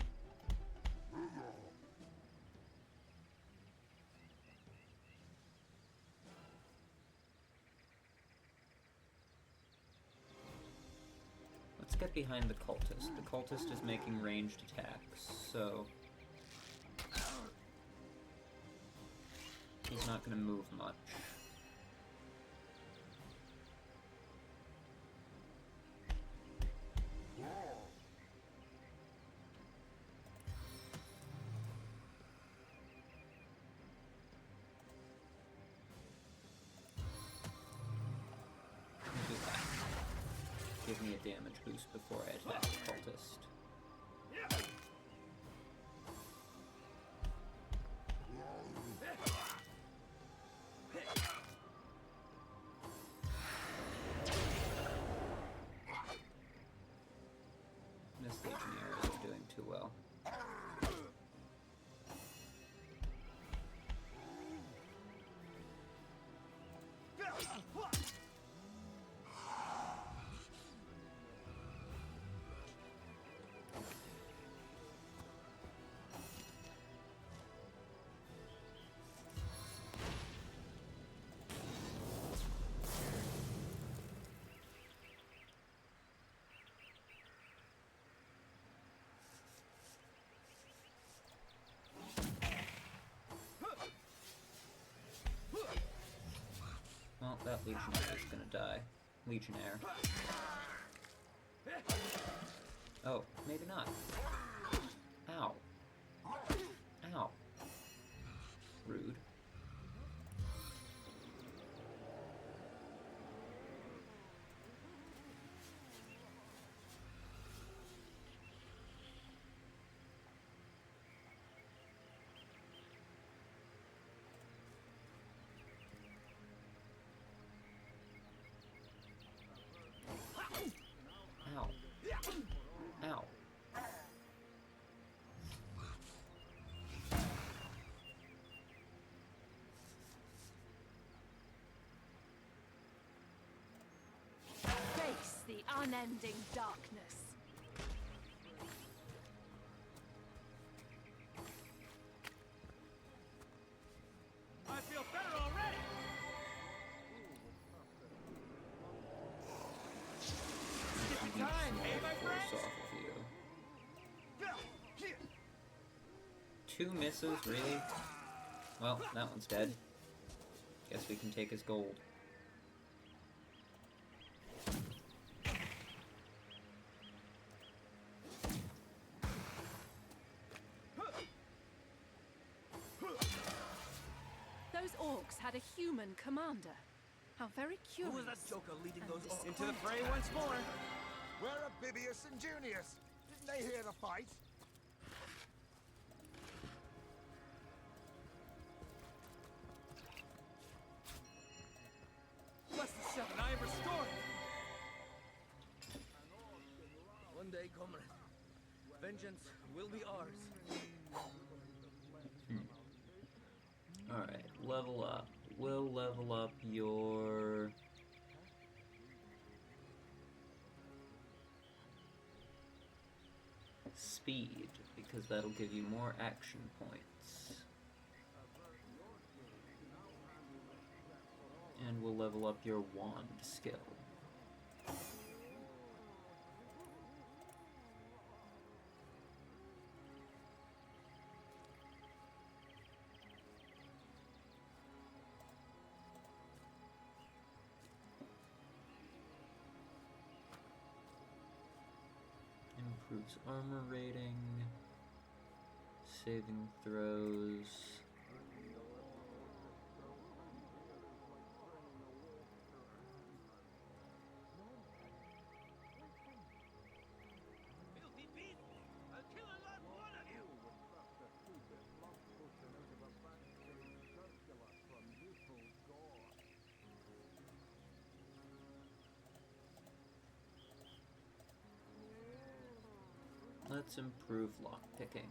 Let's get behind the cultist. The cultist is making ranged attacks, so he's not going to move much. Do that. Give me a damage boost before I attack the cultist. This legionnaire isn't doing too well. Legionnaire is gonna die. Legionnaire. Oh, maybe not. Ow. Ow. Rude. Ow. Ow. Face the unending darkness. I feel better already! Skip time, hey, my friends? Off of you. 2 misses, really? Well, that one's dead. Guess we can take his gold. Those orcs had a human commander. How very curious. Who was that joker leading those orcs into the fray once more? Where are Bibius and Junius? Didn't they hear the fight? Bless the seven, I am restored! One day, comrade, vengeance will be ours. Alright, level up. We'll level up your... speed, because that'll give you more action points. And we'll level up your wand skill. Improves armor rating, saving throws. Filthy beast! I'll kill a lot one of you! Let's improve lockpicking.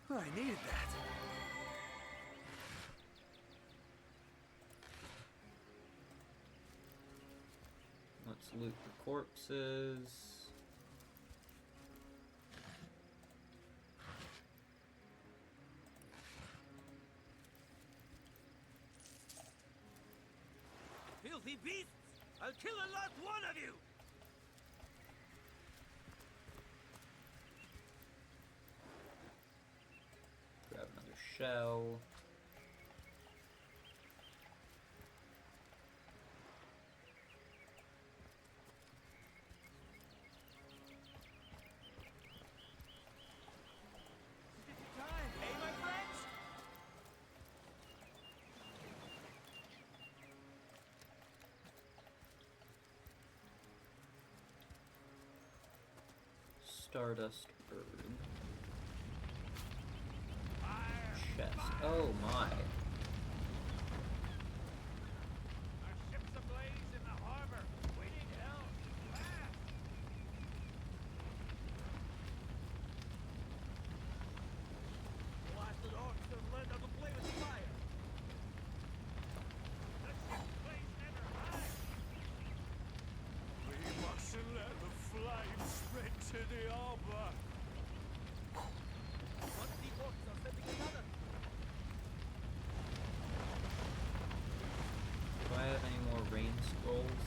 I needed that. Let's loot the corpses. Filthy beasts! I'll kill a lot one of you! Grab another shell. Time, hey, my friends? Stardust herb. Chest. Oh my. Our ship's ablaze in the harbor. We need help. Fast! Blasted orcs have learned how to play with fire. The ship's blaze never hides. We mustn't let the flames spread to the harbor. What the orcs are setting another? Do I have any more rain scrolls?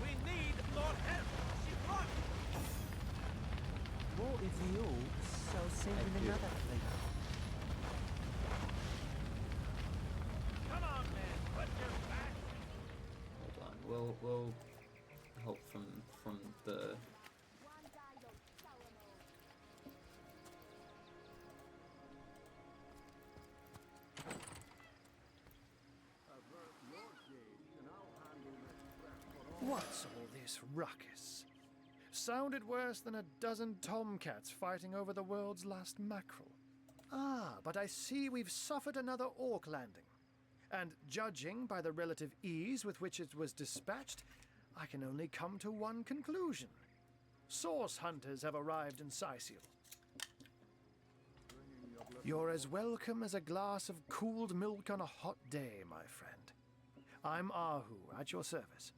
We need Lord help. thinking do. another thing. Come on, man, put your back. Hold on. We'll help from the. What's all this ruckus? Sounded worse than a dozen tomcats fighting over the world's last mackerel. Ah, but I see we've suffered another orc landing. And judging by the relative ease with which it was dispatched, I can only come to one conclusion. Source hunters have arrived in Sicil. You're as welcome as a glass of cooled milk on a hot day, my friend. I'm Ahu, at your service.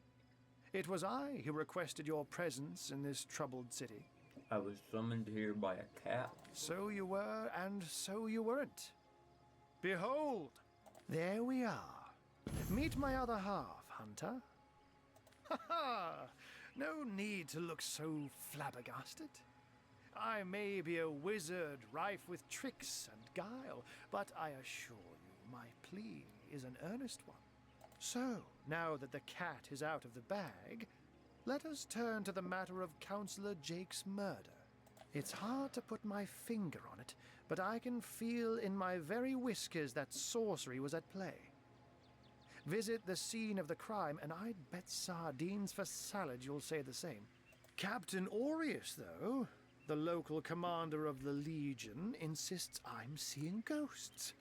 It was I who requested your presence in this troubled city. I was summoned here by a cat. So you were, and so you weren't. Behold, there we are. Meet my other half, Hunter. Ha ha! No need to look so flabbergasted. I may be a wizard rife with tricks and guile, but I assure you my plea is an earnest one. So, now that the cat is out of the bag, let us turn to the matter of Councillor Jake's murder. It's hard to put my finger on it, but I can feel in my very whiskers that sorcery was at play. Visit the scene of the crime, and I'd bet sardines for salad you'll say the same. Captain Aureus, though, the local commander of the Legion, insists I'm seeing ghosts.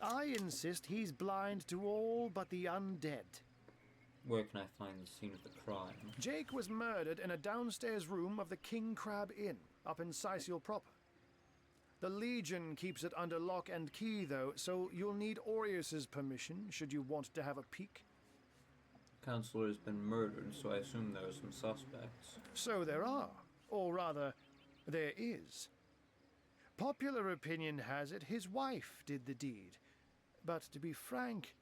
I insist he's blind to all but the undead. Where can I find the scene of the crime? Jake was murdered in a downstairs room of the King Crab Inn, up in Sicil proper. The Legion keeps it under lock and key, though, so you'll need Aureus's permission should you want to have a peek. Counselor has been murdered, so I assume there are some suspects. So there are, or rather, there is. Popular opinion has it his wife did the deed. But to be frank,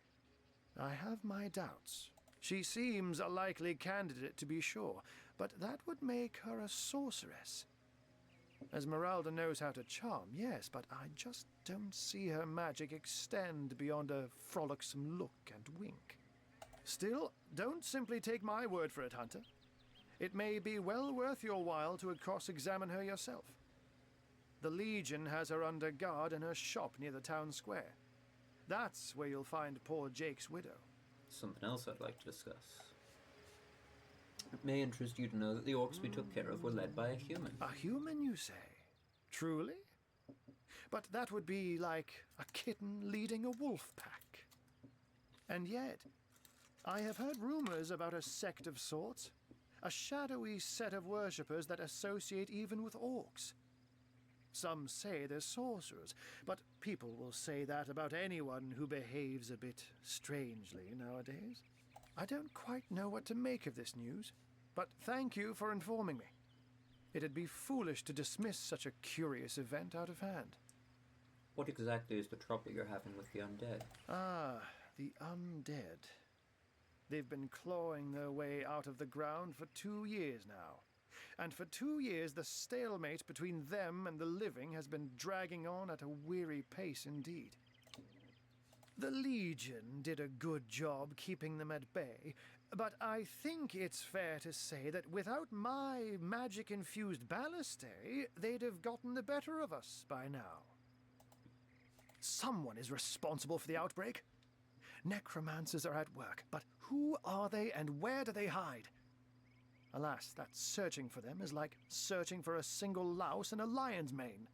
I have my doubts. She seems a likely candidate, to be sure, but that would make her a sorceress. Esmeralda knows how to charm, yes, but I just don't see her magic extend beyond a frolicsome look and wink. Still, don't simply take my word for it, Hunter. It may be well worth your while to cross-examine her yourself. The Legion has her under guard in her shop near the town square. That's where you'll find poor Jake's widow. Something else I'd like to discuss. It may interest you to know that the orcs we took care of were led by a human. A human, you say? Truly? But that would be like a kitten leading a wolf pack. And yet, I have heard rumors about a sect of sorts. A shadowy set of worshippers that associate even with orcs. Some say they're sorcerers, but people will say that about anyone who behaves a bit strangely nowadays. I don't quite know what to make of this news, but thank you for informing me. It'd be foolish to dismiss such a curious event out of hand. What exactly is the trouble you're having with the undead? Ah, the undead. They've been clawing their way out of the ground for 2 years now. And for 2 years, the stalemate between them and the living has been dragging on at a weary pace indeed. The Legion did a good job keeping them at bay, but I think it's fair to say that without my magic-infused ballistae, they'd have gotten the better of us by now. Someone is responsible for the outbreak. Necromancers are at work, but who are they and where do they hide? Alas, that searching for them is like searching for a single louse in a lion's mane.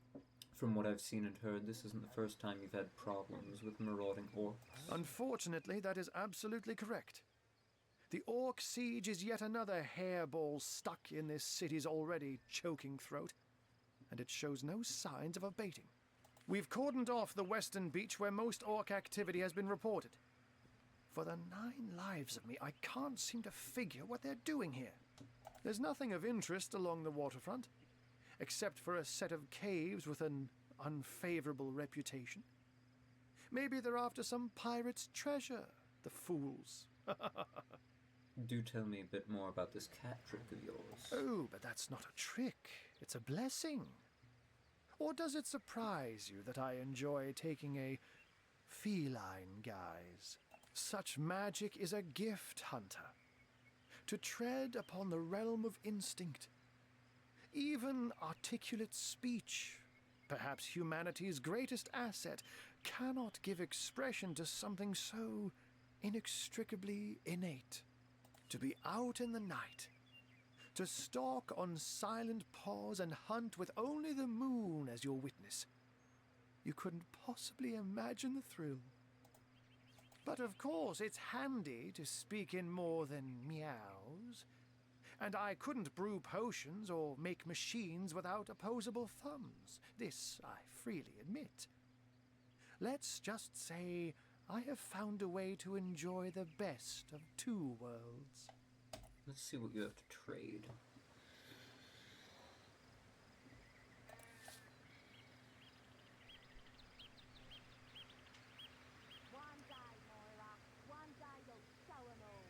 From what I've seen and heard, this isn't the first time you've had problems with marauding orcs. Unfortunately, that is absolutely correct. The orc siege is yet another hairball stuck in this city's already choking throat, and it shows no signs of abating. We've cordoned off the western beach where most orc activity has been reported. For the 9 lives of me, I can't seem to figure what they're doing here. There's nothing of interest along the waterfront, except for a set of caves with an unfavorable reputation. Maybe they're after some pirate's treasure, the fools. Do tell me a bit more about this cat trick of yours. Oh, but that's not a trick. It's a blessing. Or does it surprise you that I enjoy taking a feline guise? Such magic is a gift, Hunter. To tread upon the realm of instinct. Even articulate speech, perhaps humanity's greatest asset, cannot give expression to something so inextricably innate. To be out in the night, to stalk on silent paws and hunt with only the moon as your witness. You couldn't possibly imagine the thrill. But of course, it's handy to speak in more than meows. And I couldn't brew potions or make machines without opposable thumbs. This I freely admit. Let's just say I have found a way to enjoy the best of two worlds. Let's see what you have to trade. One day, Moira. One day you'll show 'em all.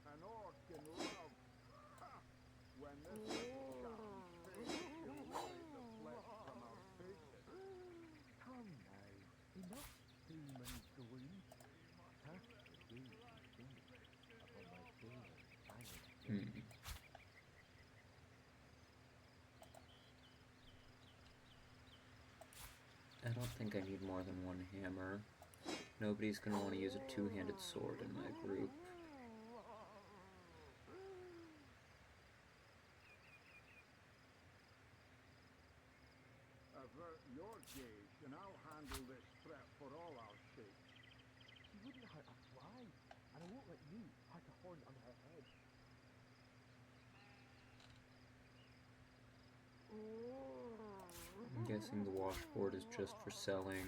An orc in love. Ha! When this sham fades, he'll wipe the flesh from our faces. Come now, enough doom and gloom. Have to do things upon my favourite planet. I don't think I need more than one hammer. Nobody's gonna want to use a two-handed sword in my group. Avert your gaze, and I'll handle this threat for all our sakes. She wouldn't hurt a fly, and I won't let you hack a horn on her head. I'm guessing the washboard is just for selling.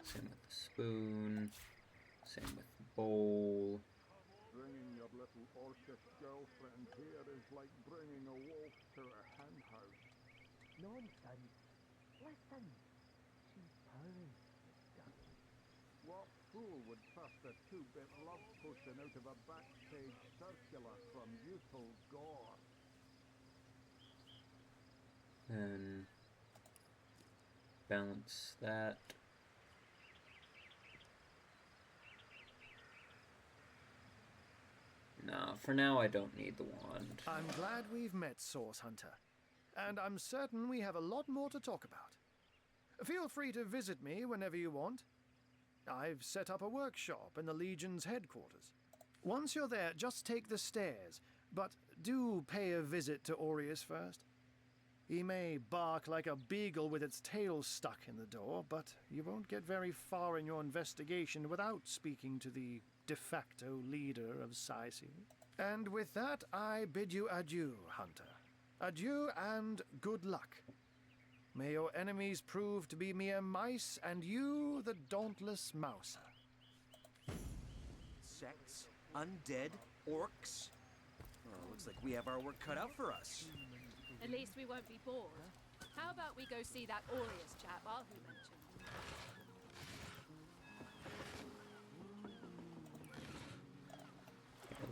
Same with the spoon. Same with the bowl. Bringing your little orcish girlfriend here is like bringing a wolf to a hen house. Nonsense. Listen. She's purring. What fool would trust a two-bit love potion out of a back-page circular from Util Gore? Then balance that. Nah, for now I don't need the wand. I'm glad we've met, Source Hunter. And I'm certain we have a lot more to talk about. Feel free to visit me whenever you want. I've set up a workshop in the Legion's headquarters. Once you're there, just take the stairs, but do pay a visit to Aureus first. He may bark like a beagle with its tail stuck in the door, but you won't get very far in your investigation without speaking to the de facto leader of Sicily. And with that, I bid you adieu, Hunter. Adieu and good luck. May your enemies prove to be mere mice, and you the dauntless mouser. Sects, undead, orcs. Well, looks like we have our work cut out for us. At least we won't be bored. How about we go see that Aureus chap Arhu mentioned?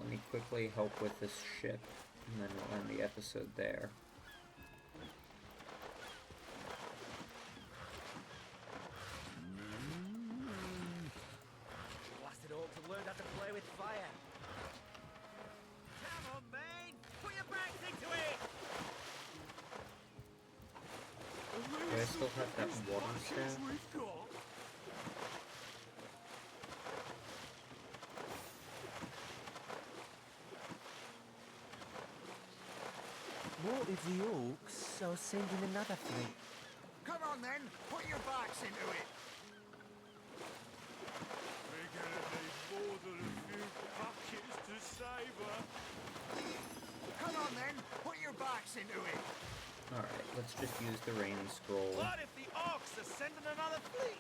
Let me quickly help with this ship, and then we'll end the episode there. Blasted orcs have learned how to play with fire. Come on, man! Put your backs into it! Do I still have that water staff? What if the orcs are sending another fleet? Come on then, put your backs into it. We're gonna need more than a few buckets to save her. Come on then, put your backs into it. Alright, let's just use the rain scroll. What if the orcs are sending another fleet?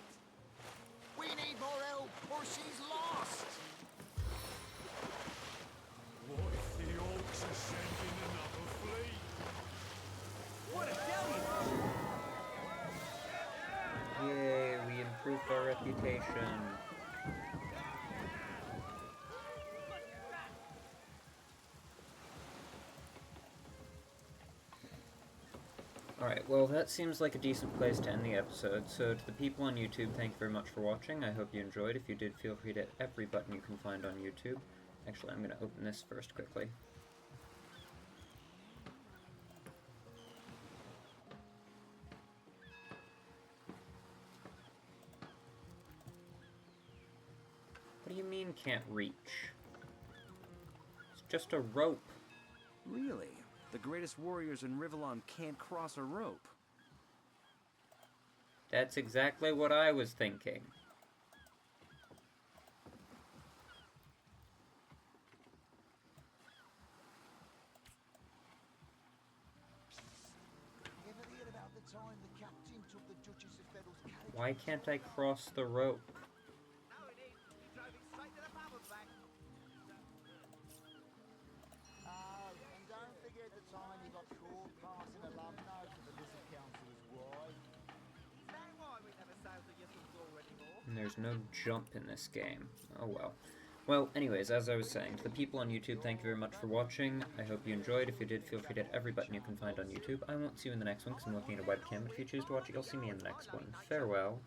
We need more help, or she's lost. What if the orcs to send in another fleet. What a deluge! Yay, we improved our reputation. Alright, well that seems like a decent place to end the episode, so to the people on YouTube, thank you very much for watching. I hope you enjoyed. If you did, feel free to hit every button you can find on YouTube. Actually, I'm going to open this first quickly. What do you mean can't reach? It's just a rope. Really? The greatest warriors in Rivellon can't cross a rope. That's exactly what I was thinking. Why can't I cross the rope? And don't forget the time you got caught passing a love note to the Lizard Council's wife. Is that why we never sailed the Yussel's anymore? And there's no jump in this game. Oh well. Well, anyways, as I was saying, to the people on YouTube, thank you very much for watching. I hope you enjoyed. If you did, feel free to hit every button you can find on YouTube. I won't see you in the next one because I'm looking at a webcam. If you choose to watch it, you'll see me in the next one. Farewell.